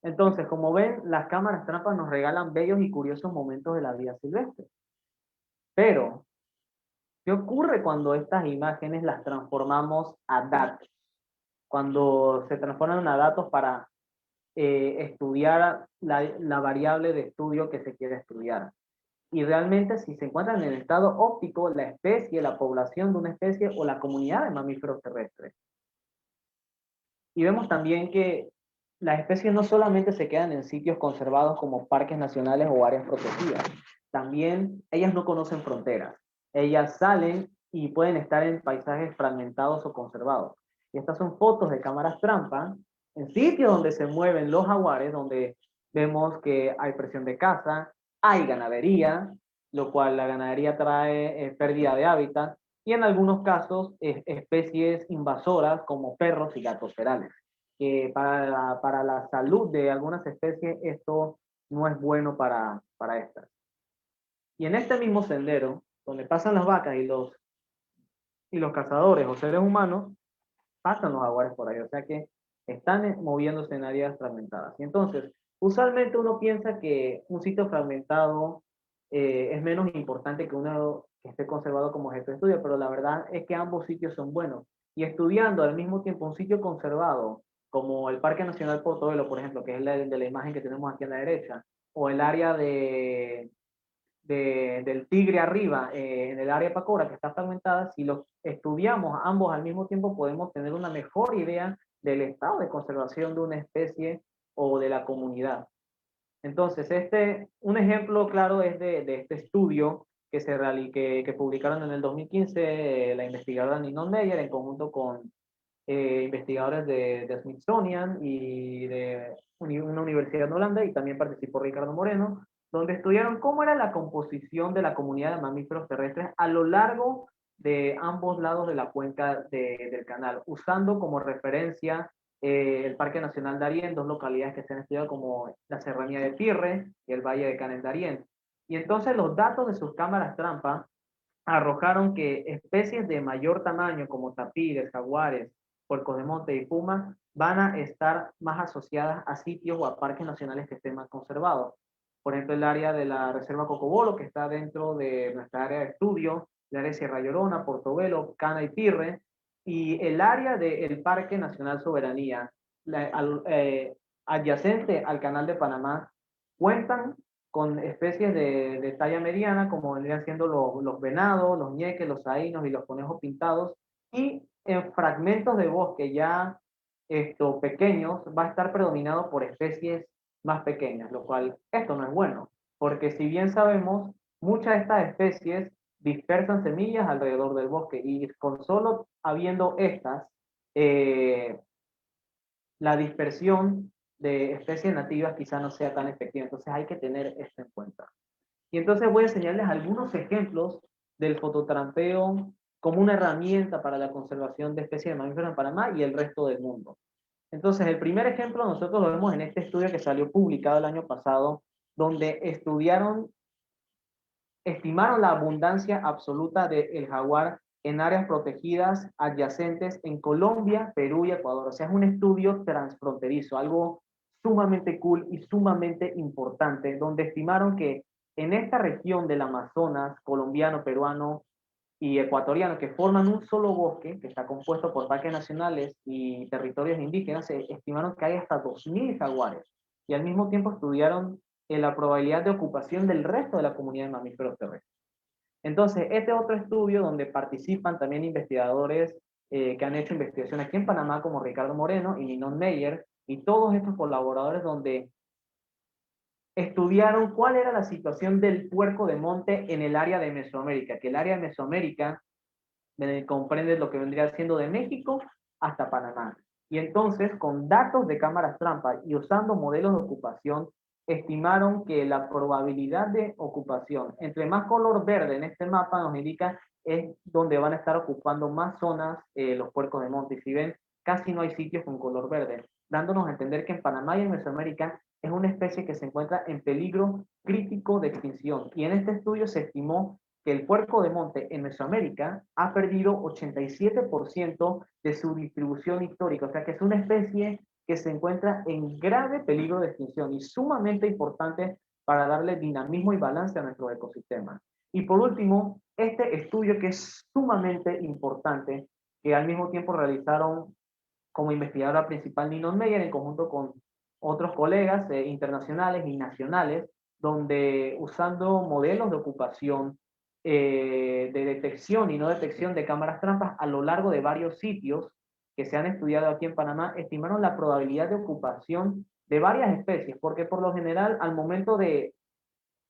Entonces, como ven, las cámaras trampas nos regalan bellos y curiosos momentos de la vida silvestre. Pero, ¿qué ocurre cuando estas imágenes las transformamos a datos? Cuando se transforman a datos para estudiar la variable de estudio que se quiere estudiar. Y realmente si se encuentran en el estado óptico la especie, la población de una especie o la comunidad de mamíferos terrestres. Y vemos también que las especies no solamente se quedan en sitios conservados como parques nacionales o áreas protegidas, también ellas no conocen fronteras. Ellas salen y pueden estar en paisajes fragmentados o conservados. Y estas son fotos de cámaras trampa en sitios donde se mueven los jaguares, donde vemos que hay presión de caza, hay ganadería, lo cual la ganadería trae pérdida de hábitat, y en algunos casos especies invasoras como perros y gatos ferales. Que para la salud de algunas especies esto no es bueno para estas. Y en este mismo sendero, donde pasan las vacas y los cazadores o seres humanos, pasan los jaguares por ahí, o sea que están moviéndose en áreas fragmentadas. Y entonces, usualmente uno piensa que un sitio fragmentado es menos importante que uno que esté conservado como objeto de estudio, pero la verdad es que ambos sitios son buenos. Y estudiando al mismo tiempo un sitio conservado, como el Parque Nacional Portobelo, por ejemplo, que es el de la imagen que tenemos aquí a la derecha, o el área del Tigre arriba, en el área Pacora, que está fragmentada, si los estudiamos ambos al mismo tiempo, podemos tener una mejor idea del estado de conservación de una especie o de la comunidad. Entonces, un ejemplo claro es de este estudio que publicaron en el 2015 la investigadora Ninon Meyer en conjunto con investigadores de Smithsonian y de una universidad en Holanda, y también participó Ricardo Moreno, donde estudiaron cómo era la composición de la comunidad de mamíferos terrestres a lo largo de ambos lados de la cuenca del canal, usando como referencia el Parque Nacional Darién, dos localidades que se han estudiado como la Serranía de Pirre y el Valle de Canel-Darién. Y entonces los datos de sus cámaras trampa arrojaron que especies de mayor tamaño como tapires, jaguares, puercos de monte y pumas van a estar más asociadas a sitios o a parques nacionales que estén más conservados. Por ejemplo, el área de la Reserva Cocobolo, que está dentro de nuestra área de estudio, el área de Sierra Llorona, Portobelo, Cana y Pirre, y el área del Parque Nacional Soberanía, adyacente al Canal de Panamá, cuentan con especies de talla mediana, como vendrían siendo los venados, los ñeques, los saínos y los conejos pintados, y en fragmentos de bosque ya pequeños va a estar predominado por especies más pequeñas, lo cual esto no es bueno, porque si bien sabemos, muchas de estas especies dispersan semillas alrededor del bosque y con solo habiendo estas, la dispersión de especies nativas quizá no sea tan efectiva, entonces hay que tener esto en cuenta. Y entonces voy a enseñarles algunos ejemplos del fototrampeo como una herramienta para la conservación de especies de mamíferos en Panamá y el resto del mundo. Entonces, el primer ejemplo nosotros lo vemos en este estudio que salió publicado el año pasado, donde estimaron la abundancia absoluta del jaguar en áreas protegidas adyacentes en Colombia, Perú y Ecuador. O sea, es un estudio transfronterizo, algo sumamente cool y sumamente importante, donde estimaron que en esta región del Amazonas, colombiano, peruano y ecuatoriano, que forman un solo bosque, que está compuesto por parques nacionales y territorios indígenas, se estimaron que hay hasta 2.000 jaguares. Y al mismo tiempo estudiaron la probabilidad de ocupación del resto de la comunidad de mamíferos terrestres. Entonces, este otro estudio donde participan también investigadores que han hecho investigación aquí en Panamá, como Ricardo Moreno y Ninon Meyer, y todos estos colaboradores donde estudiaron cuál era la situación del puerco de monte en el área de Mesoamérica, que el área de Mesoamérica comprende lo que vendría siendo de México hasta Panamá. Y entonces, con datos de cámaras trampa y usando modelos de ocupación, estimaron que la probabilidad de ocupación, entre más color verde en este mapa nos indica es donde van a estar ocupando más zonas los puercos de monte. Y si ven, casi no hay sitios con color verde, dándonos a entender que en Panamá y en Mesoamérica es una especie que se encuentra en peligro crítico de extinción. Y en este estudio se estimó que el puerco de monte en Mesoamérica ha perdido 87% de su distribución histórica, o sea que es una especie que se encuentra en grave peligro de extinción y sumamente importante para darle dinamismo y balance a nuestro ecosistema. Y por último, este estudio que es sumamente importante, que al mismo tiempo realizaron como investigadora principal Ninon Meyer en conjunto con otros colegas internacionales y nacionales, donde usando modelos de ocupación de detección y no detección de cámaras trampas a lo largo de varios sitios que se han estudiado aquí en Panamá, estimaron la probabilidad de ocupación de varias especies, porque por lo general al momento de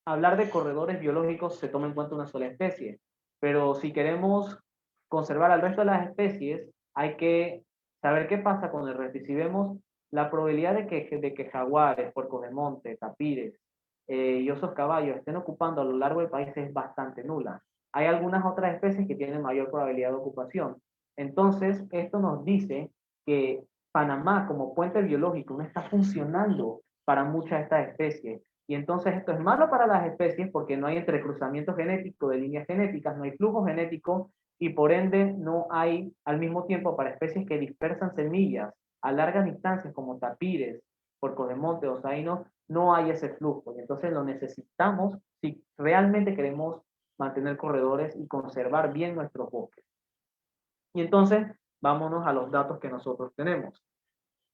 hablar de corredores biológicos se toma en cuenta una sola especie, pero si queremos conservar al resto de las especies, hay que saber qué pasa con el resto. Y si vemos la probabilidad de que jaguares, puercos de monte, tapires y osos caballos estén ocupando a lo largo del país es bastante nula. Hay algunas otras especies que tienen mayor probabilidad de ocupación. Entonces, esto nos dice que Panamá como puente biológico no está funcionando para muchas de estas especies. Y entonces esto es malo para las especies porque no hay entrecruzamiento genético de líneas genéticas, no hay flujo genético y por ende no hay al mismo tiempo para especies que dispersan semillas a largas distancias como tapires, puercos de monte o zainos, no hay ese flujo. Y entonces lo necesitamos si realmente queremos mantener corredores y conservar bien nuestros bosques. Y entonces vámonos a los datos que nosotros tenemos.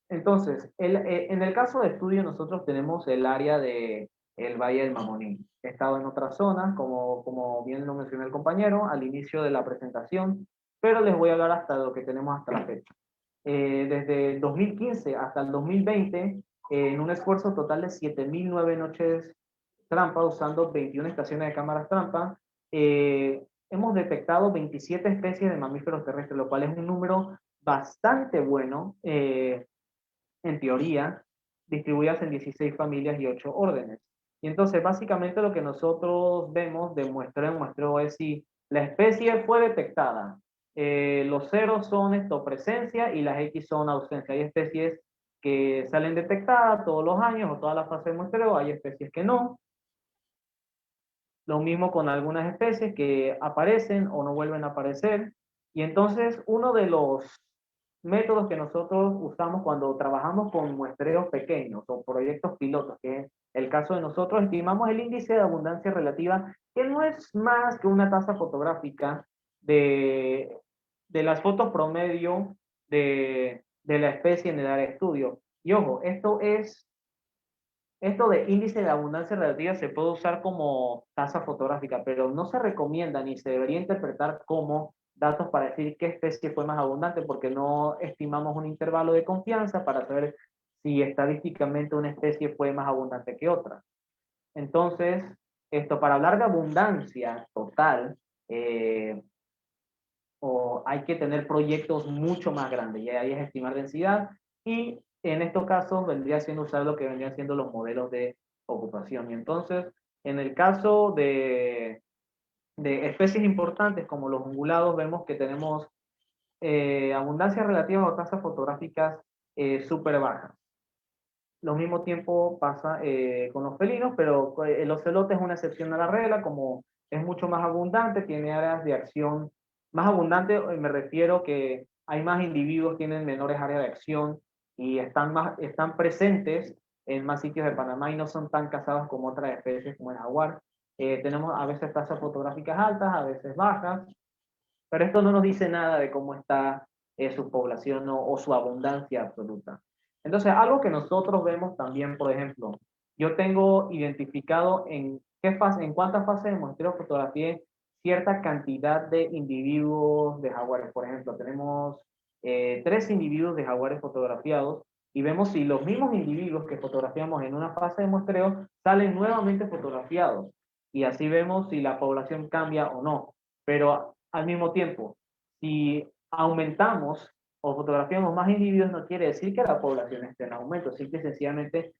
Entonces, en el caso de estudio, nosotros tenemos el área de el Valle del Mamoní. He estado en otras zonas, como bien lo mencionó el compañero al inicio de la presentación, pero les voy a hablar hasta lo que tenemos hasta la fecha. Desde el 2015 hasta el 2020, en un esfuerzo total de 7.009 noches trampa, usando 21 estaciones de cámaras trampa, hemos detectado 27 especies de mamíferos terrestres, lo cual es un número bastante bueno. En teoría, distribuidas en 16 familias y 8 órdenes. Y entonces, básicamente lo que nosotros vemos de muestreo en muestreo es si la especie fue detectada. Los ceros son presencia y las X son ausencia. Hay especies que salen detectadas todos los años o toda la fase de muestreo, hay especies que no. Lo mismo con algunas especies que aparecen o no vuelven a aparecer. Y entonces, uno de los métodos que nosotros usamos cuando trabajamos con muestreos pequeños o proyectos pilotos, que es el caso de nosotros, estimamos el índice de abundancia relativa, que no es más que una tasa fotográfica de las fotos promedio de la especie en el área de estudio. Y ojo, esto de índice de abundancia relativa se puede usar como tasa fotográfica, pero no se recomienda ni se debería interpretar como datos para decir qué especie fue más abundante, porque no estimamos un intervalo de confianza para saber si estadísticamente una especie fue más abundante que otra. Entonces, esto para hablar de abundancia total, o hay que tener proyectos mucho más grandes, y ahí es estimar densidad, y en estos casos vendría siendo usar lo que vendrían siendo los modelos de ocupación. Y entonces, en el caso de especies importantes como los ungulados, vemos que tenemos abundancias relativas o tasas fotográficas súper bajas. Lo mismo tiempo pasa con los felinos, pero el ocelote es una excepción a la regla, como es mucho más abundante, tiene áreas de acción más abundante, me refiero que hay más individuos, tienen menores áreas de acción y están presentes en más sitios de Panamá y no son tan cazados como otras especies como el jaguar. Tenemos a veces tasas fotográficas altas, a veces bajas, pero esto no nos dice nada de cómo está su población o su abundancia absoluta. Entonces, algo que nosotros vemos también, por ejemplo, yo tengo identificado en cuántas fases de muestreo fotografié cierta cantidad de individuos de jaguares. Por ejemplo, tenemos 3 individuos de jaguares fotografiados y vemos si los mismos individuos que fotografiamos en una fase de muestreo salen nuevamente fotografiados. Y así vemos si la población cambia o no. Pero al mismo tiempo, si aumentamos o fotografiamos más individuos, no quiere decir que la población esté en aumento, simple y sencillamente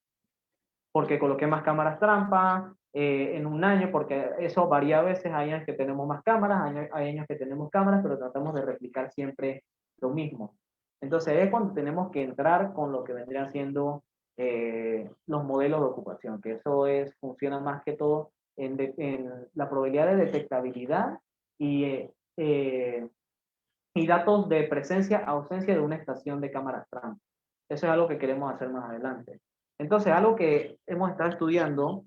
porque coloqué más cámaras trampa en un año, porque eso varía a veces, hay años que tenemos más cámaras, hay años que tenemos cámaras, pero tratamos de replicar siempre lo mismo. Entonces es cuando tenemos que entrar con lo que vendrían siendo los modelos de ocupación, que eso funciona más que todo en la probabilidad de detectabilidad y, eh, y datos de presencia, ausencia de una estación de cámaras trampa. Eso es algo que queremos hacer más adelante. Entonces, algo que hemos estado estudiando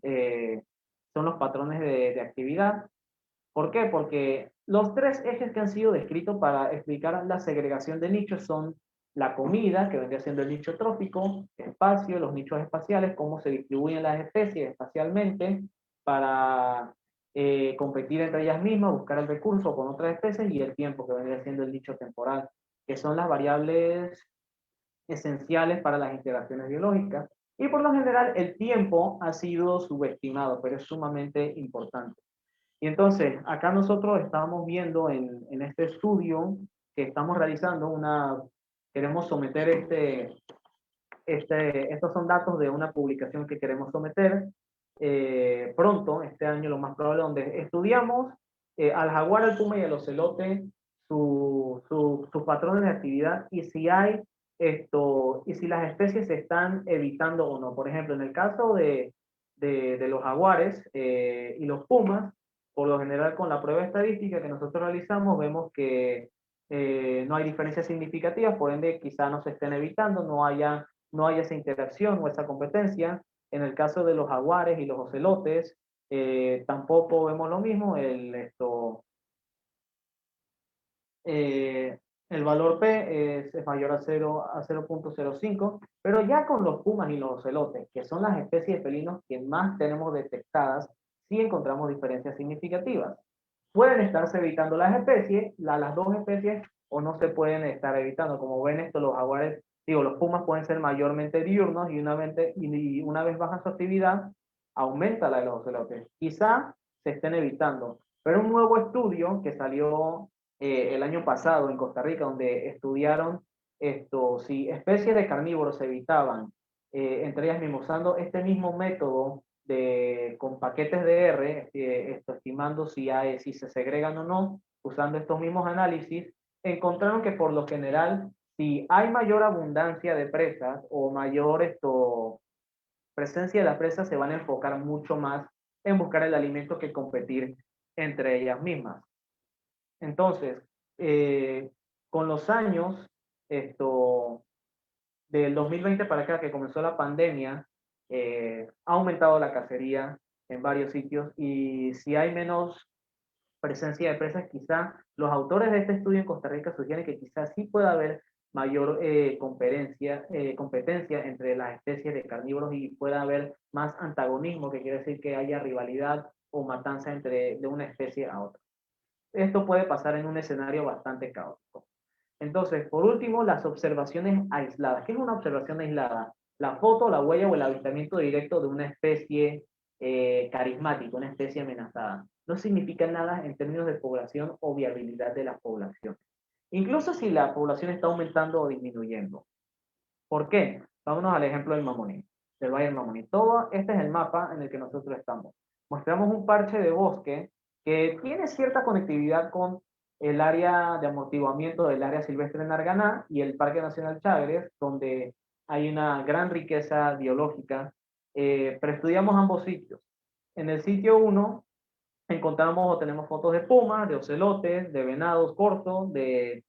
son los patrones de actividad. ¿Por qué? Porque los tres ejes que han sido descritos para explicar la segregación de nichos son la comida, que vendría siendo el nicho trófico, espacio, los nichos espaciales, cómo se distribuyen las especies espacialmente para competir entre ellas mismas, buscar el recurso con otras especies, y el tiempo, que vendría siendo el nicho temporal, que son las variables esenciales para las interacciones biológicas. Y por lo general el tiempo ha sido subestimado, pero es sumamente importante. Y entonces, acá nosotros estamos viendo en este estudio que estamos realizando queremos someter estos son datos de una publicación que queremos someter pronto, este año lo más probable, donde estudiamos al jaguar, al puma y al ocelote, sus patrones de actividad y si hay y si las especies se están evitando o no. Por ejemplo, en el caso de los jaguares y los pumas, por lo general con la prueba estadística que nosotros realizamos, vemos que no hay diferencias significativas, por ende quizá no se estén evitando, no haya esa interacción o esa competencia. En el caso de los jaguares y los ocelotes, tampoco vemos lo mismo. El valor P es mayor a 0.05, pero ya con los pumas y los ocelotes, que son las especies de felinos que más tenemos detectadas, sí encontramos diferencias significativas. Pueden estarse evitando las dos especies, o no se pueden estar evitando. Como ven los jaguares, los pumas pueden ser mayormente diurnos y una vez baja su actividad, aumenta la de los ocelotes. Quizá se estén evitando, pero un nuevo estudio que salió el año pasado en Costa Rica, donde estudiaron si especies de carnívoros se evitaban, entre ellas mismas usando este mismo método con paquetes de R, estimando si se segregan o no, usando estos mismos análisis, encontraron que por lo general, si hay mayor abundancia de presas o mayor presencia de las presas, se van a enfocar mucho más en buscar el alimento que competir entre ellas mismas. Entonces, con los años, del 2020 para acá, que comenzó la pandemia, ha aumentado la cacería en varios sitios, y si hay menos presencia de presas, quizá los autores de este estudio en Costa Rica sugieren que quizás sí pueda haber mayor competencia entre las especies de carnívoros y pueda haber más antagonismo, que quiere decir que haya rivalidad o matanza de una especie a otra. Esto puede pasar en un escenario bastante caótico. Entonces, por último, las observaciones aisladas. ¿Qué es una observación aislada? La foto, la huella o el avistamiento directo de una especie carismática, una especie amenazada. No significa nada en términos de población o viabilidad de la población. Incluso si la población está aumentando o disminuyendo. ¿Por qué? Vámonos al ejemplo del Mamoní, del Valle del Mamoní. Este es el mapa en el que nosotros estamos. Mostramos un parche de bosque que tiene cierta conectividad con el área de amortiguamiento del área silvestre de Narganá y el Parque Nacional Chagres, donde hay una gran riqueza biológica, pero estudiamos ambos sitios. En el sitio 1 encontramos o tenemos fotos de pumas, de ocelotes, de venados cortos, de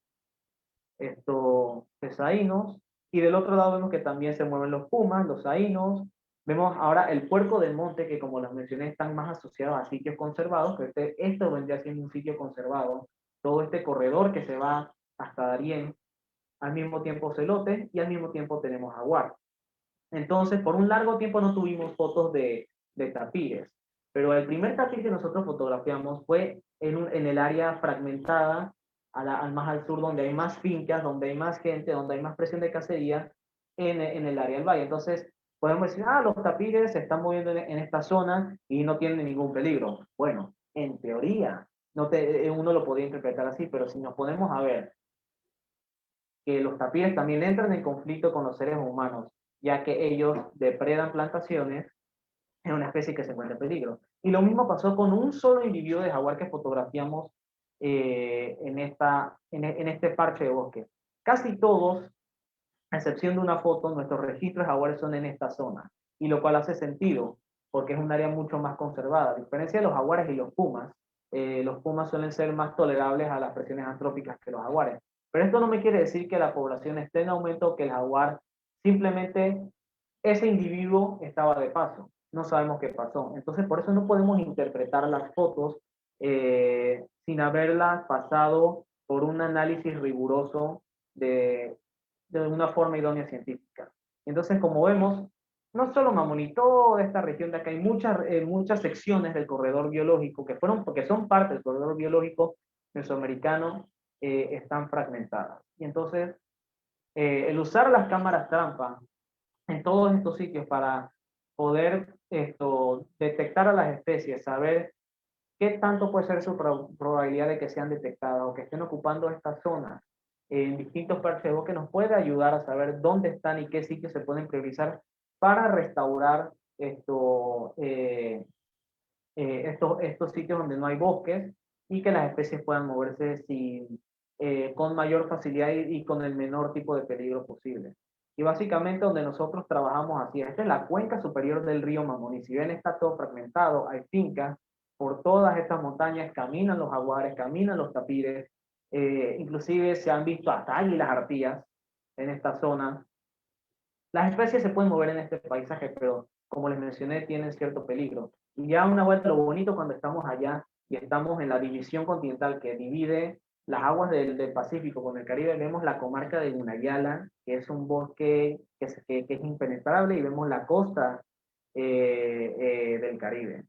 zaínos, y del otro lado vemos que también se mueven los pumas, los zaínos. Vemos ahora el puerco del monte, que como les mencioné están más asociados a sitios conservados, que esto vendría siendo un sitio conservado, todo este corredor que se va hasta Darién, al mismo tiempo celotes y al mismo tiempo tenemos jaguar. Entonces, por un largo tiempo no tuvimos fotos de tapires, pero el primer tapir que nosotros fotografiamos fue en el área fragmentada, más al sur, donde hay más fincas, donde hay más gente, donde hay más presión de cacería, en el área del valle. Entonces, podemos decir, ah, los tapires se están moviendo en esta zona y no tienen ningún peligro. Bueno, en teoría, uno lo podría interpretar así, pero si nos ponemos a ver que los tapires también entran en conflicto con los seres humanos, ya que ellos depredan plantaciones, es una especie que se encuentra en peligro. Y lo mismo pasó con un solo individuo de jaguar que fotografiamos en este parche de bosque. Casi todos, a excepción de una foto, nuestros registros de jaguares son en esta zona, y lo cual hace sentido, porque es un área mucho más conservada. A diferencia de los jaguares y los pumas suelen ser más tolerables a las presiones antrópicas que los jaguares. Pero esto no me quiere decir que la población esté en aumento o que el jaguar simplemente ese individuo estaba de paso. No sabemos qué pasó. Entonces, por eso no podemos interpretar las fotos sin haberlas pasado por un análisis riguroso de una forma idónea científica. Entonces, como vemos, no solo Mamoni, toda esta región de acá, hay muchas secciones del corredor biológico porque son parte del corredor biológico mesoamericano, están fragmentadas. Y entonces, el usar las cámaras trampa en todos estos sitios para poder detectar a las especies, saber qué tanto puede ser su probabilidad de que sean detectadas o que estén ocupando esta zona en distintos parches de bosque, nos puede ayudar a saber dónde están y qué sitios se pueden priorizar para restaurar estos sitios donde no hay bosques y que las especies puedan moverse con mayor facilidad y con el menor tipo de peligro posible. Y básicamente donde nosotros trabajamos así, esta es la cuenca superior del río Mamoni. Si ven, está todo fragmentado, hay fincas, por todas estas montañas caminan los jaguares, caminan los tapires, inclusive se han visto hasta águilas arpías en esta zona. Las especies se pueden mover en este paisaje, pero como les mencioné, tienen cierto peligro. Y ya una vuelta, lo bonito cuando estamos allá y estamos en la división continental que divide las aguas del Pacífico con el Caribe, vemos la comarca de Gunayala, que es un bosque que es impenetrable, y vemos la costa del Caribe.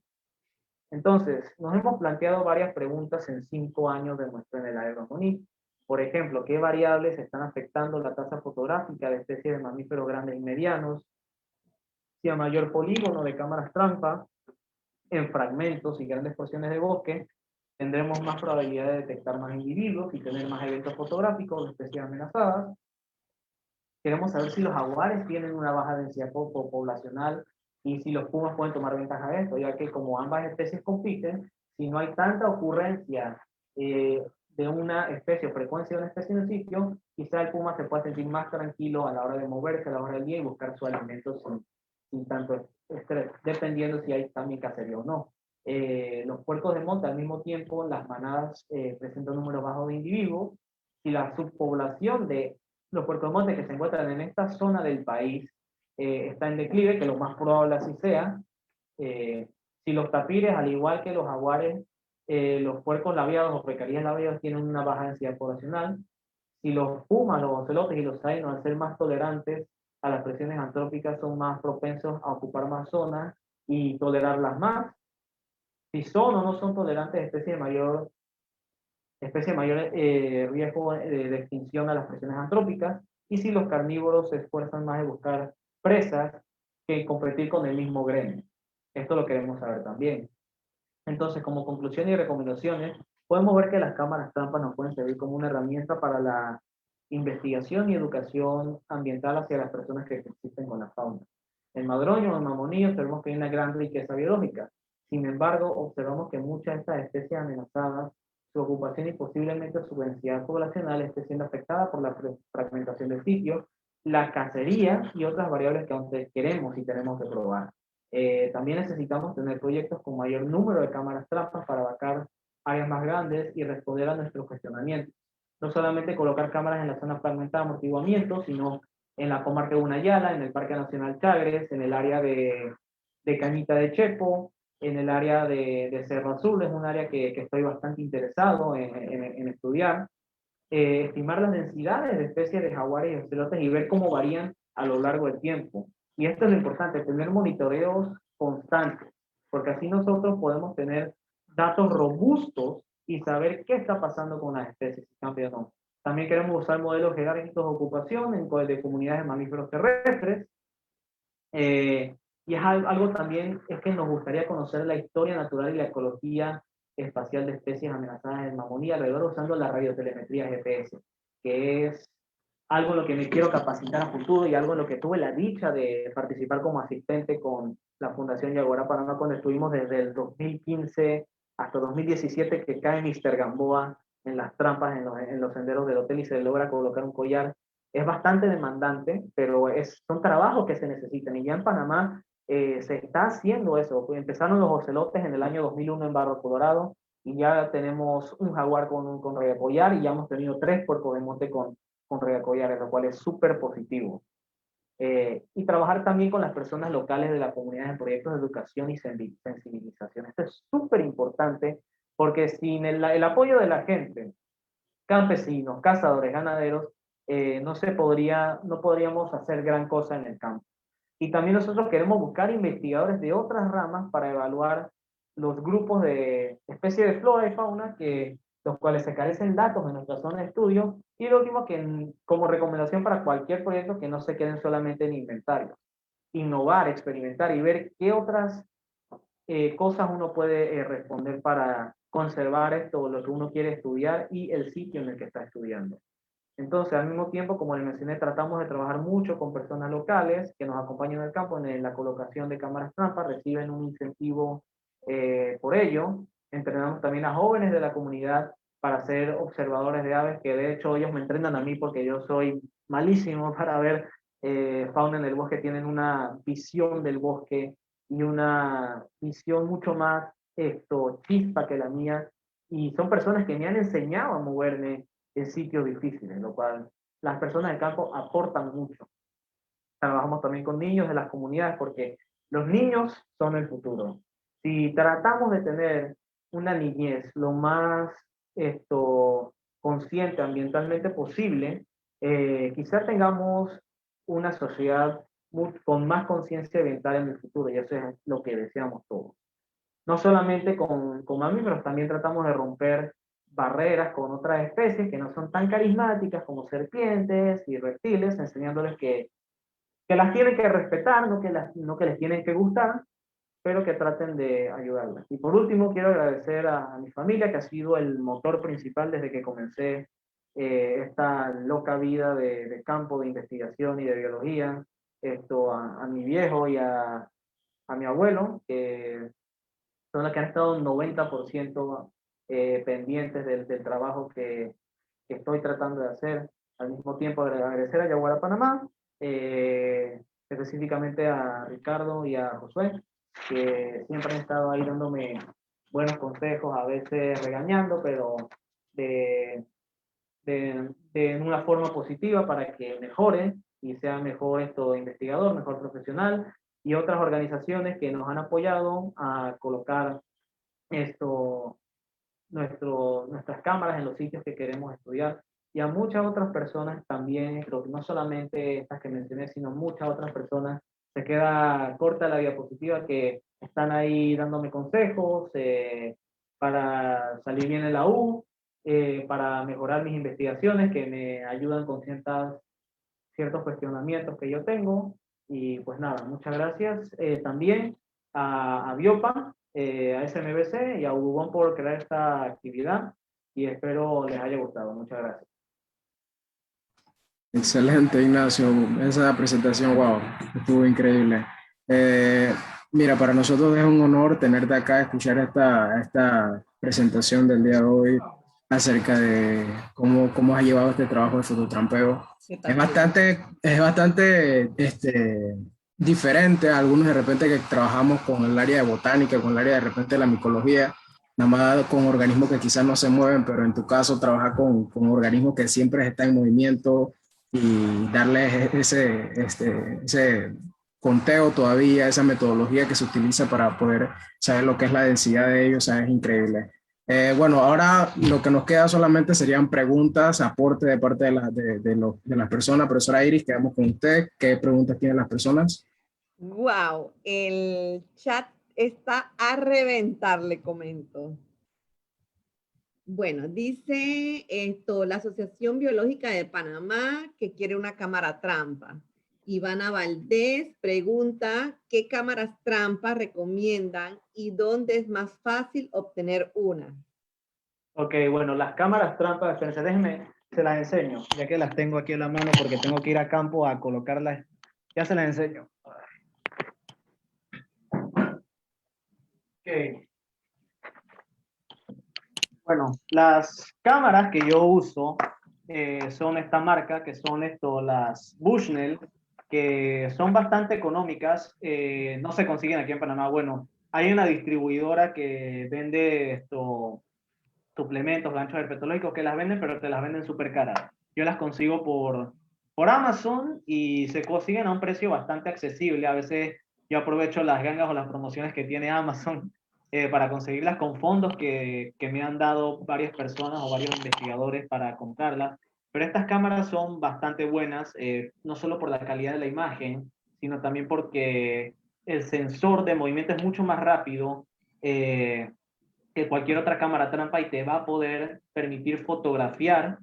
Entonces, nos hemos planteado varias preguntas en 5 años de muestra en el área de Mamoni. Por ejemplo, ¿qué variables están afectando la tasa fotográfica de especies de mamíferos grandes y medianos? Si a mayor polígono de cámaras trampa, en fragmentos y grandes porciones de bosque, tendremos más probabilidad de detectar más individuos y tener más eventos fotográficos de especies amenazadas. Queremos saber si los jaguares tienen una baja densidad poblacional y si los pumas pueden tomar ventaja de esto, ya que como ambas especies compiten, si no hay tanta ocurrencia de una especie o frecuencia de una especie en el sitio, quizá el puma se pueda sentir más tranquilo a la hora de moverse, a la hora del día y buscar su alimento sin tanto estrés, dependiendo si hay también cacería o no. Los puercos de monte, al mismo tiempo, las manadas presentan un número bajo de individuos, y la subpoblación de los puercos de monte que se encuentran en esta zona del país está en declive, que lo más probable así sea. Si los tapires, al igual que los jaguares, los puercos labiados o pecaríes labiados tienen una baja densidad poblacional, si los pumas, los ocelotes y los sainos, al ser más tolerantes a las presiones antrópicas, son más propensos a ocupar más zonas y tolerarlas más. Si son o no son tolerantes a especies de mayor riesgo de extinción a las presiones antrópicas, y si los carnívoros se esfuerzan más en buscar presas que competir con el mismo gremio. Esto lo queremos saber también. Entonces, como conclusión y recomendaciones, podemos ver que las cámaras trampa nos pueden servir como una herramienta para la investigación y educación ambiental hacia las personas que existen con la fauna. En Madroño o en Mamoni observamos que hay una gran riqueza biológica. Sin embargo, observamos que muchas de estas especies amenazadas, su ocupación y posiblemente su densidad poblacional esté siendo afectada por la fragmentación del sitio, la cacería y otras variables que aún queremos y tenemos que probar. También necesitamos tener proyectos con mayor número de cámaras trampas para abarcar áreas más grandes y responder a nuestros cuestionamientos. No solamente colocar cámaras en la zona fragmentada de amortiguamiento, sino en la comarca de Gunayala, en el Parque Nacional Chagres, en el área de Cañita de Chepo, en el área de Cerro Azul. Es un área que estoy bastante interesado en estudiar. Estimar las densidades de especies de jaguares y ocelotes y ver cómo varían a lo largo del tiempo. Y esto es lo importante, tener monitoreos constantes, porque así nosotros podemos tener datos robustos y saber qué está pasando con las especies, si cambian o no. También queremos usar modelos jerárquicos de ocupación de comunidades de mamíferos terrestres. Y es algo también es que nos gustaría conocer la historia natural y la ecología espacial de especies amenazadas en mamonía alrededor usando la radiotelemetría GPS, que es algo en lo que me quiero capacitar a futuro y algo en lo que tuve la dicha de participar como asistente con la Fundación Yaguará Panamá cuando estuvimos desde el 2015 hasta 2017 que cae Mr. Gamboa en las trampas en los senderos del hotel y se logra colocar un collar. Es bastante demandante, pero son trabajos que se necesitan y ya en Panamá se está haciendo eso. Empezaron los ocelotes en el año 2001 en Barro Colorado y ya tenemos un jaguar con collar y ya hemos tenido 3 puercos de monte con regacollares, lo cual es súper positivo. Y trabajar también con las personas locales de la comunidad en proyectos de educación y sensibilización. Esto es súper importante porque sin el apoyo de la gente, campesinos, cazadores, ganaderos, no podríamos hacer gran cosa en el campo. Y también nosotros queremos buscar investigadores de otras ramas para evaluar los grupos de especies de flora y fauna los cuales se carecen datos en nuestra zona de estudio. Y lo último, como recomendación para cualquier proyecto, que no se queden solamente en inventarios. Innovar, experimentar y ver qué otras cosas uno puede responder para conservar esto, lo que uno quiere estudiar y el sitio en el que está estudiando. Entonces, al mismo tiempo, como les mencioné, tratamos de trabajar mucho con personas locales que nos acompañan en el campo en la colocación de cámaras trampa, reciben un incentivo por ello. Entrenamos también a jóvenes de la comunidad para ser observadores de aves, que de hecho ellos me entrenan a mí porque yo soy malísimo para ver fauna en el bosque, tienen una visión del bosque y una visión mucho más chispa que la mía, y son personas que me han enseñado a moverme en sitios difíciles, lo cual las personas del campo aportan mucho. Trabajamos también con niños de las comunidades porque los niños son el futuro. Si tratamos de tener una niñez lo más consciente ambientalmente posible, quizás tengamos una sociedad con más conciencia ambiental en el futuro, y eso es lo que deseamos todos. No solamente con mamíferos, también tratamos de romper barreras con otras especies que no son tan carismáticas como serpientes y reptiles, enseñándoles que las tienen que respetar, no que les tienen que gustar, pero que traten de ayudarlas. Y por último, quiero agradecer a mi familia, que ha sido el motor principal desde que comencé esta loca vida de campo, de investigación y de biología, a mi viejo y a mi abuelo, que son las que han estado un 90% pendientes del trabajo que estoy tratando de hacer. Al mismo tiempo, agradecer a Yaguara Panamá, específicamente a Ricardo y a Josué, que siempre han estado ahí dándome buenos consejos, a veces regañando, pero de una forma positiva para que mejore y sea mejor investigador, mejor profesional, y otras organizaciones que nos han apoyado a colocar nuestras cámaras en los sitios que queremos estudiar, y a muchas otras personas también, creo que no solamente estas que mencioné, sino muchas otras personas. Se queda corta la diapositiva, que están ahí dándome consejos para salir bien en la U, para mejorar mis investigaciones, que me ayudan con ciertos cuestionamientos que yo tengo. Y pues nada, muchas gracias también a Biopa, a SMBC y a Ubon por crear esta actividad, y espero les haya gustado. Muchas gracias. Excelente, Ignacio. Esa presentación, wow, estuvo increíble. Mira, para nosotros es un honor tenerte acá, escuchar esta presentación del día de hoy acerca de cómo has llevado este trabajo de fototrampeo. Es bastante diferente a algunos de repente que trabajamos con el área de botánica, con el área de repente de la micología, nada más con organismos que quizás no se mueven, pero en tu caso trabajar con organismos que siempre están en movimiento y darles ese conteo todavía, esa metodología que se utiliza para poder saber lo que es la densidad de ellos, es increíble. Bueno, ahora lo que nos queda solamente serían preguntas, aporte de parte de las personas. Profesora Iris, quedamos con usted. ¿Qué preguntas tienen las personas? Wow, el chat está a reventar, le comento. Bueno, dice esto, la Asociación Biológica de Panamá que quiere una cámara trampa. Ivana Valdés pregunta qué cámaras trampa recomiendan y dónde es más fácil obtener una. Ok, bueno, las cámaras trampas, espérense, déjenme, se las enseño, ya que las tengo aquí en la mano porque tengo que ir a campo a colocarlas. Ya se las enseño. Ok. Bueno, las cámaras que yo uso son esta marca, que son las Bushnell, que son bastante económicas, no se consiguen aquí en Panamá. Bueno, hay una distribuidora que vende suplementos, ganchos herpetológicos que las venden, pero te las venden súper caras. Yo las consigo por Amazon y se consiguen a un precio bastante accesible. A veces yo aprovecho las gangas o las promociones que tiene Amazon para conseguirlas con fondos que me han dado varias personas o varios investigadores para comprarlas. Pero estas cámaras son bastante buenas, no solo por la calidad de la imagen, sino también porque el sensor de movimiento es mucho más rápido. Que cualquier otra cámara trampa y te va a poder permitir fotografiar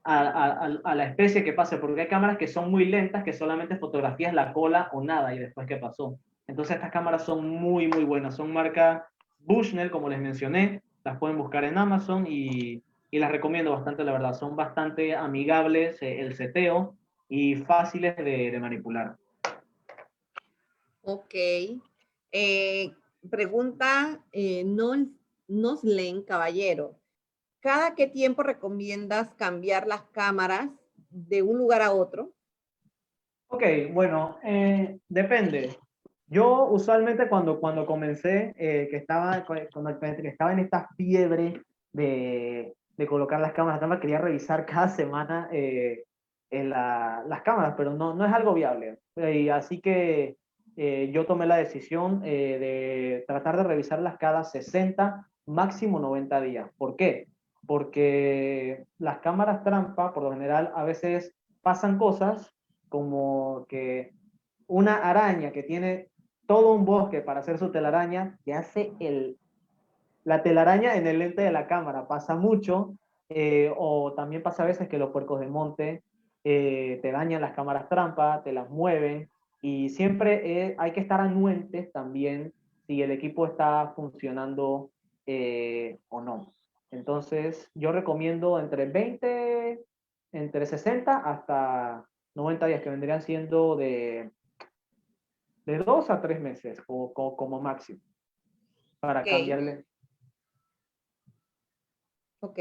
a la especie que pase, porque hay cámaras que son muy lentas, que solamente fotografías la cola o nada y después qué pasó. Entonces estas cámaras son muy, muy buenas. Son marca Bushnell, como les mencioné. Las pueden buscar en Amazon y las recomiendo bastante, la verdad. Son bastante amigables el seteo y fáciles de manipular. Ok. Pregunta Noslen Caballero. ¿Cada qué tiempo recomiendas cambiar las cámaras de un lugar a otro? Ok, bueno, depende. Yo usualmente cuando comencé, que estaba en esta fiebre de colocar las cámaras, quería revisar cada semana las cámaras, pero no es algo viable. Y así que yo tomé la decisión de tratar de revisarlas cada 60, máximo 90 días. ¿Por qué? Porque las cámaras trampa, por lo general, a veces pasan cosas como que una araña que tiene todo un bosque para hacer su telaraña, que hace la telaraña en el lente de la cámara. Pasa mucho, o también pasa a veces que los puercos de monte te dañan las cámaras trampa, te las mueven, y siempre hay que estar anuentes también si el equipo está funcionando o no. Entonces, yo recomiendo entre 60 hasta 90 días, que vendrían siendo de 2 a 3 meses como máximo para Ok, cambiarle. ok.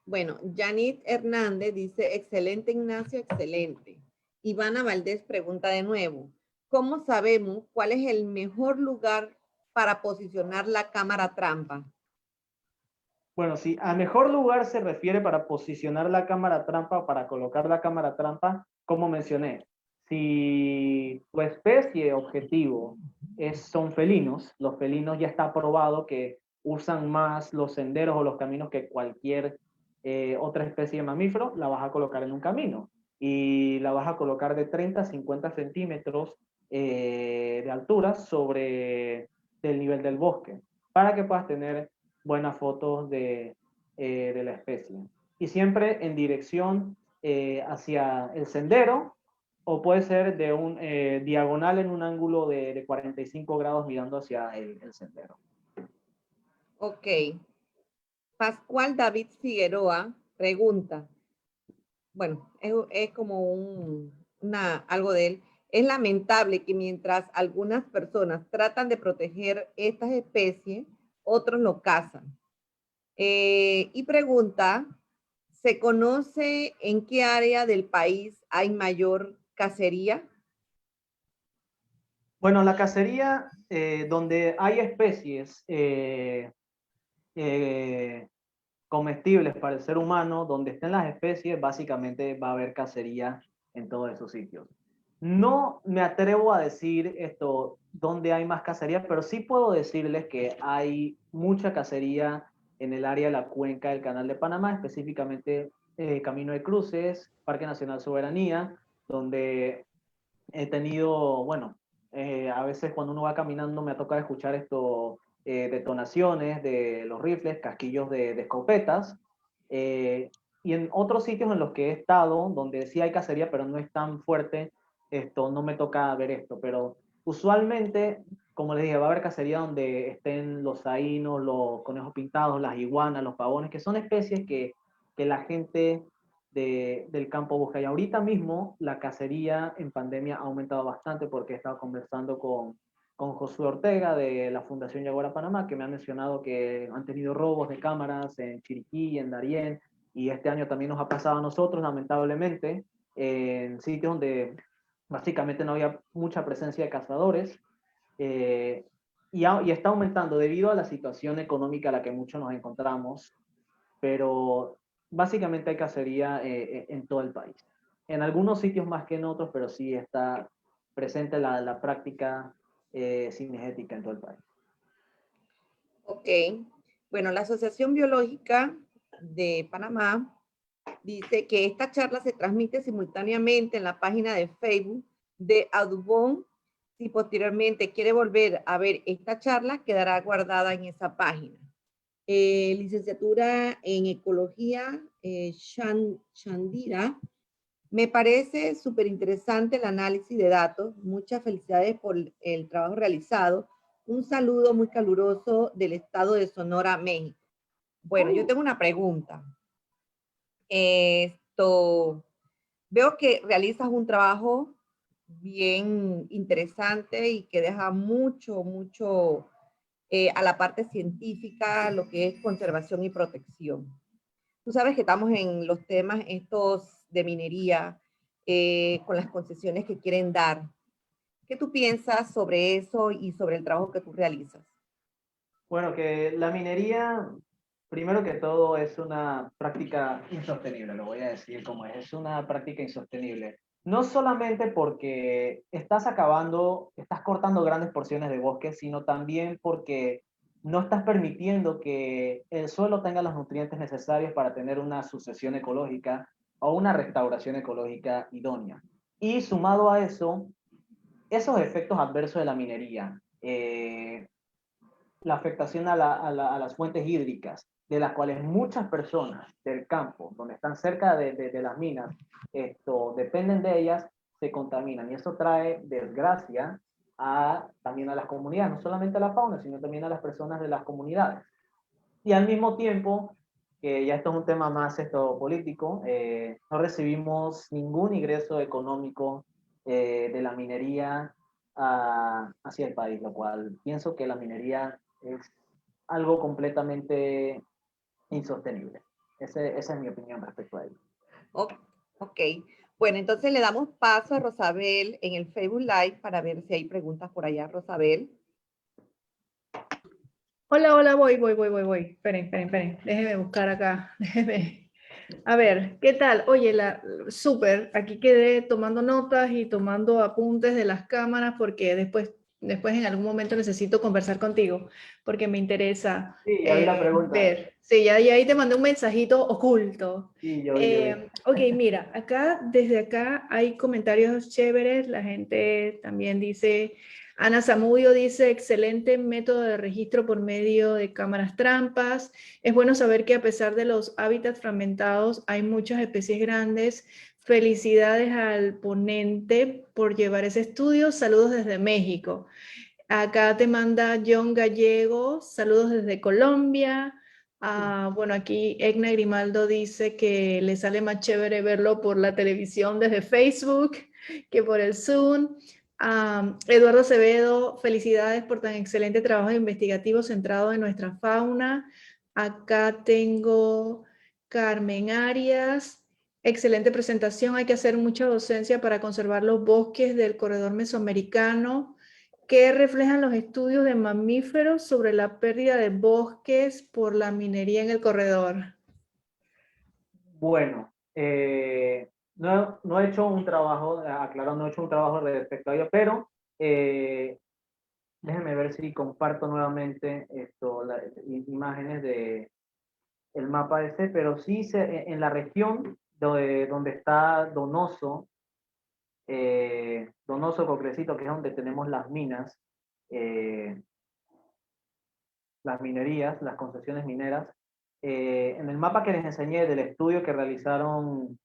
Bueno, Janit Hernández dice, excelente Ignacio, excelente. Ivana Valdés pregunta de nuevo, ¿cómo sabemos cuál es el mejor lugar para posicionar la cámara trampa? Bueno, si a mejor lugar se refiere para posicionar la cámara trampa o para colocar la cámara trampa, como mencioné, si tu especie objetivo son felinos, los felinos ya está probado que usan más los senderos o los caminos que cualquier otra especie de mamífero, la vas a colocar en un camino y la vas a colocar de 30 a 50 centímetros de altura sobre el nivel del bosque para que puedas tener buenas fotos de la especie. Y siempre en dirección hacia el sendero, o puede ser de un diagonal en un ángulo de 45 grados mirando hacia el sendero. Ok. Pascual David Figueroa pregunta, bueno, es como algo de él. Es lamentable que mientras algunas personas tratan de proteger estas especies, otros lo cazan. Y pregunta, ¿se conoce en qué área del país hay mayor cacería? Bueno, la cacería donde hay especies comestibles para el ser humano, donde estén las especies, básicamente va a haber cacería en todos esos sitios. No me atrevo a decir dónde hay más cacería, pero sí puedo decirles que hay mucha cacería en el área de la cuenca del Canal de Panamá, específicamente Camino de Cruces, Parque Nacional Soberanía, donde he tenido, bueno, a veces cuando uno va caminando me ha tocado escuchar detonaciones de los rifles, casquillos de escopetas, y en otros sitios en los que he estado, donde sí hay cacería, pero no es tan fuerte, no me toca ver esto, pero usualmente, como les dije, va a haber cacería donde estén los saínos, los conejos pintados, las iguanas, los pavones, que son especies que la gente del campo busca. Y ahorita mismo la cacería en pandemia ha aumentado bastante porque he estado conversando con Josué Ortega de la Fundación Yaguara Panamá, que me ha mencionado que han tenido robos de cámaras en Chiriquí, en Darién, y este año también nos ha pasado a nosotros, lamentablemente, en sitios donde básicamente no había mucha presencia de cazadores, y está aumentando debido a la situación económica a la que muchos nos encontramos, pero básicamente hay cacería en todo el país. En algunos sitios más que en otros, pero sí está presente la práctica cinegética en todo el país. Ok. Bueno, la Asociación Biológica de Panamá dice que esta charla se transmite simultáneamente en la página de Facebook de Audubon. Si posteriormente quiere volver a ver esta charla, quedará guardada en esa página. Licenciatura en Ecología, Shandira. Me parece súper interesante el análisis de datos. Muchas felicidades por el trabajo realizado. Un saludo muy caluroso del estado de Sonora, México. Bueno, yo tengo una pregunta. Veo que realizas un trabajo bien interesante y que deja mucho a la parte científica, lo que es conservación y protección. Tú sabes que estamos en los temas estos de minería, con las concesiones que quieren dar. ¿Qué tú piensas sobre eso y sobre el trabajo que tú realizas? Bueno, que la minería, primero que todo, es una práctica insostenible, lo voy a decir como es una práctica insostenible. No solamente porque estás acabando, estás cortando grandes porciones de bosque, sino también porque no estás permitiendo que el suelo tenga los nutrientes necesarios para tener una sucesión ecológica o una restauración ecológica idónea. Y sumado a eso, esos efectos adversos de la minería, la afectación a las fuentes hídricas, de las cuales muchas personas del campo, donde están cerca de las minas, dependen de ellas, se contaminan. Y eso trae desgracia también a las comunidades, no solamente a la fauna, sino también a las personas de las comunidades. Y al mismo tiempo, que ya esto es un tema más político, no recibimos ningún ingreso económico de la minería hacia el país, lo cual pienso que la minería es algo completamente insostenible. Esa es mi opinión respecto a ello. Ok, bueno, entonces le damos paso a Rosabel en el Facebook Live para ver si hay preguntas por allá, Rosabel. Hola, hola, voy. Esperen. Déjeme buscar acá. Déjeme. A ver, ¿qué tal? Oye, súper. Aquí quedé tomando notas y tomando apuntes de las cámaras porque después en algún momento necesito conversar contigo porque me interesa Sí, ya vi la pregunta. ver. Sí, ya ahí te mandé un mensajito oculto. Sí, yo vi. Ok, mira, desde acá hay comentarios chéveres. La gente también dice... Ana Zamudio dice, excelente método de registro por medio de cámaras trampas. Es bueno saber que a pesar de los hábitats fragmentados, hay muchas especies grandes. Felicidades al ponente por llevar ese estudio. Saludos desde México. Acá te manda John Gallego, saludos desde Colombia. Bueno, aquí Egna Grimaldo dice que le sale más chévere verlo por la televisión desde Facebook que por el Zoom. Eduardo Acevedo, felicidades por tan excelente trabajo investigativo centrado en nuestra fauna. Acá tengo Carmen Arias. Excelente presentación. Hay que hacer mucha docencia para conservar los bosques del corredor mesoamericano. ¿Qué reflejan los estudios de mamíferos sobre la pérdida de bosques por la minería en el corredor? Bueno, no he hecho un trabajo, aclaro, no he hecho un trabajo respecto a ello, pero déjenme ver si comparto nuevamente las imágenes de el mapa ese, pero sí en la región donde está Donoso, Cocrecito, que es donde tenemos las minas, las minerías, las concesiones mineras. En el mapa que les enseñé del estudio que realizaron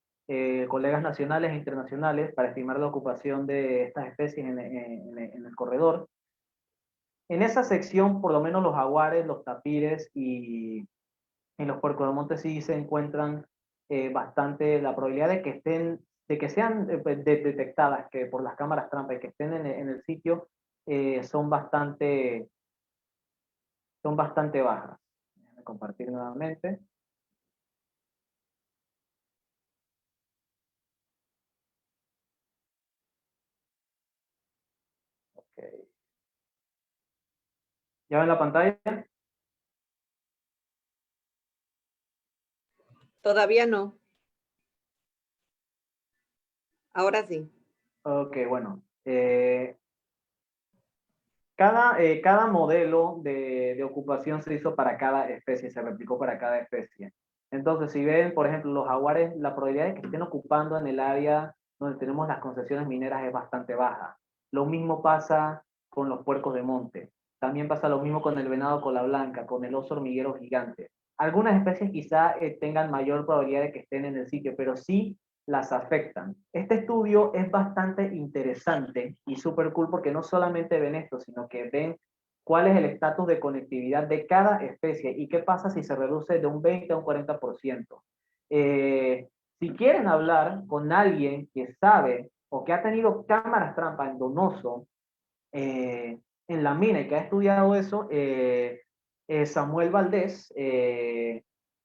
colegas nacionales e internacionales para estimar la ocupación de estas especies en el corredor, en esa sección, por lo menos los jaguares, los tapires y los puercos de monte sí se encuentran bastante la probabilidad de que estén, de que sean detectadas que por las cámaras trampa y que estén en el sitio son bastante bajas. Voy a compartir nuevamente. Okay. ¿Ya ven la pantalla? Todavía no. Ahora sí. Ok, bueno. Cada modelo de ocupación se hizo para cada especie, se replicó para cada especie. Entonces, si ven, por ejemplo, los jaguares, la probabilidad de que estén ocupando en el área donde tenemos las concesiones mineras es bastante baja. Lo mismo pasa con los puercos de monte. También pasa lo mismo con el venado cola blanca, con el oso hormiguero gigante. Algunas especies quizá tengan mayor probabilidad de que estén en el sitio, pero sí las afectan. Este estudio es bastante interesante y súper cool porque no solamente ven esto, sino que ven cuál es el estatus de conectividad de cada especie y qué pasa si se reduce de un 20 a un 40%. Si quieren hablar con alguien que sabe o que ha tenido cámaras trampa en Donoso, en la mina y que ha estudiado eso, Samuel Valdés,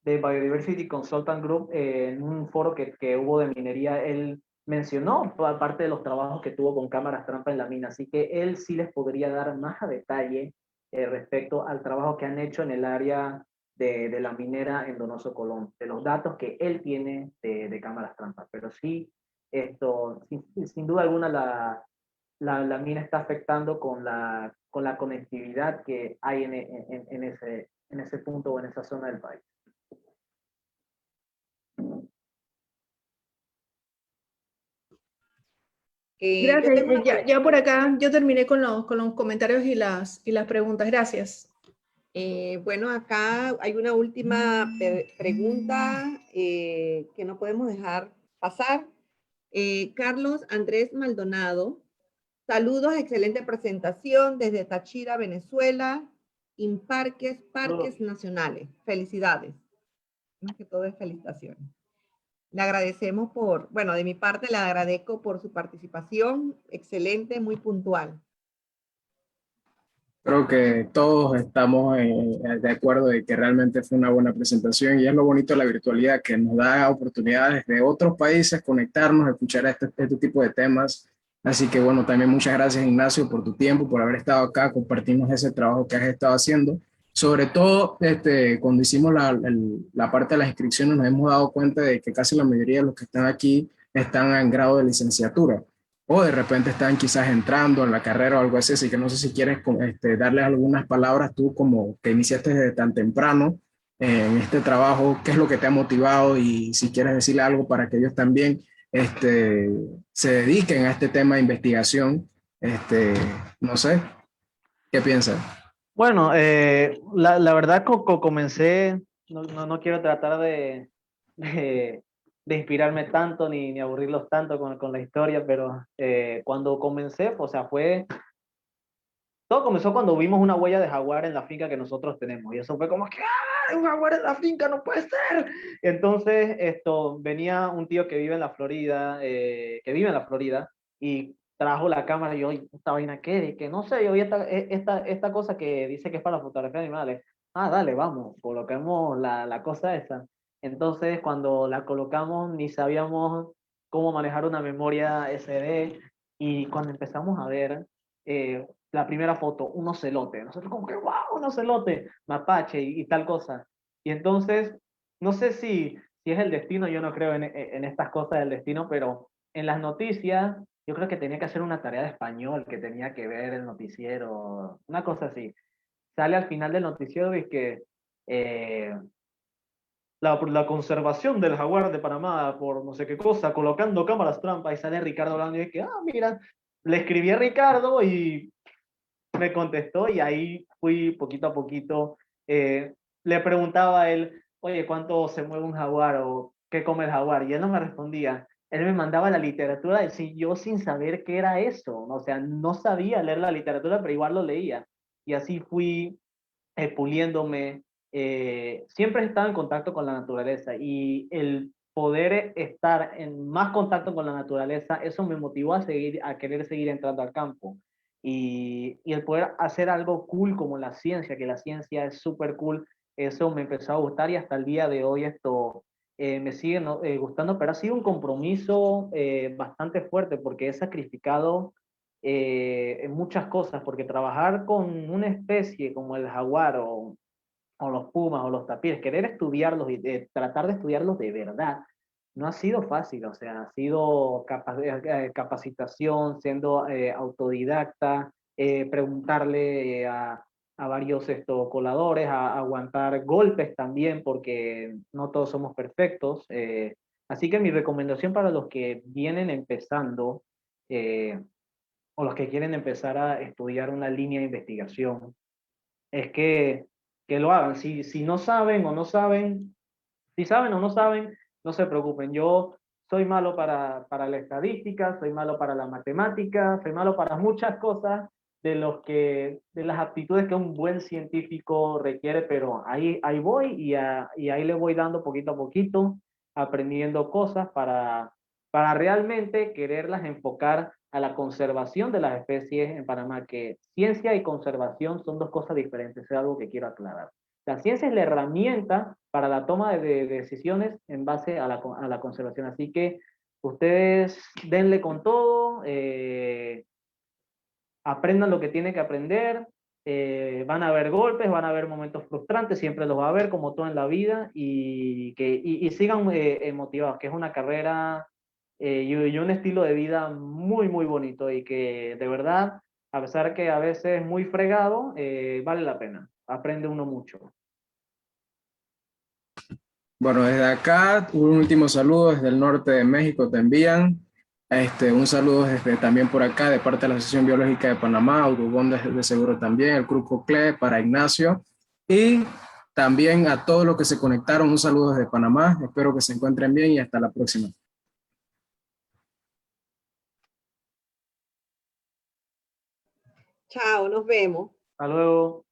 de Biodiversity Consultant Group, en un foro que hubo de minería, él mencionó toda parte de los trabajos que tuvo con cámaras trampa en la mina, así que él sí les podría dar más a detalle respecto al trabajo que han hecho en el área de la minera en Donoso Colón, de los datos que él tiene de cámaras trampa, pero sí, esto, sin duda alguna, la mina está afectando con la conectividad que hay en ese punto o en esa zona del país. Yo Gracias. tengo una Ya por acá yo terminé con los comentarios y las preguntas. Gracias. Bueno, acá hay una última pregunta que no podemos dejar pasar. Carlos Andrés Maldonado, saludos, excelente presentación desde Táchira, Venezuela, Parques Nacionales. Felicidades. Más que todo es felicitaciones. Le agradecemos bueno, de mi parte le agradezco por su participación, excelente, muy puntual. Creo que todos estamos de acuerdo de que realmente fue una buena presentación y es lo bonito de la virtualidad, que nos da oportunidades de otros países conectarnos, escuchar este tipo de temas. Así que bueno, también muchas gracias Ignacio por tu tiempo, por haber estado acá, compartirnos ese trabajo que has estado haciendo. Sobre todo, cuando hicimos la parte de las inscripciones, nos hemos dado cuenta de que casi la mayoría de los que están aquí están en grado de licenciatura o de repente están quizás entrando en la carrera o algo así que no sé si quieres darles algunas palabras tú como que iniciaste desde tan temprano en este trabajo, qué es lo que te ha motivado y si quieres decirle algo para que ellos también se dediquen a este tema de investigación, no sé, ¿qué piensas? Bueno, la verdad comencé, no quiero tratar de inspirarme tanto ni aburrirlos tanto con la historia, pero cuando comencé, o sea, todo comenzó cuando vimos una huella de jaguar en la finca que nosotros tenemos. Y eso fue como que, ¡ah! Un jaguar en la finca, no puede ser. Entonces, venía un tío que vive en la Florida, y trajo la cámara y yo, ¿esta vaina qué? Que no sé, yo vi esta cosa que dice que es para fotografía de animales. Ah, dale, vamos, colocamos la cosa esa. Entonces, cuando la colocamos, ni sabíamos cómo manejar una memoria SD. Y cuando empezamos a ver la primera foto, un ocelote. Nosotros como que, wow, un ocelote, mapache y tal cosa. Y entonces, no sé si es el destino, yo no creo en estas cosas del destino, pero en las noticias yo creo que tenía que hacer una tarea de español, que tenía que ver el noticiero, una cosa así. Sale al final del noticiero y que la conservación del jaguar de Panamá por no sé qué cosa, colocando cámaras trampa, y sale Ricardo hablando y es que, mira, le escribí a Ricardo y me contestó y ahí fui poquito a poquito le preguntaba a él, oye, ¿cuánto se mueve un jaguar? O ¿qué come el jaguar? Y él no me respondía. Él me mandaba la literatura y yo sin saber qué era eso. O sea, no sabía leer la literatura, pero igual lo leía. Y así fui puliéndome. Siempre he estado en contacto con la naturaleza y el poder estar en más contacto con la naturaleza, eso me motivó a querer seguir entrando al campo. Y el poder hacer algo cool como la ciencia, que la ciencia es súper cool, eso me empezó a gustar y hasta el día de hoy esto me sigue, ¿no? Gustando, pero ha sido un compromiso bastante fuerte porque he sacrificado en muchas cosas, porque trabajar con una especie como el jaguar o los pumas o los tapires, querer estudiarlos y tratar de estudiarlos de verdad, no ha sido fácil. O sea, ha sido capacitación, siendo autodidacta, preguntarle a varios coladores, a aguantar golpes también, porque no todos somos perfectos. Así que mi recomendación para los que vienen empezando, eh, o los que quieren empezar a estudiar una línea de investigación, es que lo hagan. Si no saben o no saben, si saben o no saben, no se preocupen. Yo soy malo para la estadística, soy malo para la matemática, soy malo para muchas cosas de las aptitudes que un buen científico requiere, pero ahí voy y ahí le voy dando poquito a poquito, aprendiendo cosas para realmente quererlas enfocar a la conservación de las especies en Panamá, que ciencia y conservación son dos cosas diferentes, es algo que quiero aclarar. La ciencia es la herramienta para la toma de decisiones en base a la conservación. Así que ustedes denle con todo, aprendan lo que tienen que aprender, van a haber golpes, van a haber momentos frustrantes, siempre los va a haber como todo en la vida y sigan motivados, que es una carrera y un estilo de vida muy, muy bonito y que de verdad, a pesar que a veces es muy fregado, vale la pena, aprende uno mucho. Bueno, desde acá, un último saludo desde el norte de México, te envían. Un saludo desde también por acá, de parte de la Asociación Biológica de Panamá, Urubón de Seguro también, el Grupo CLE para Ignacio. Y también a todos los que se conectaron, un saludo desde Panamá. Espero que se encuentren bien y hasta la próxima. Chao, nos vemos. Hasta luego.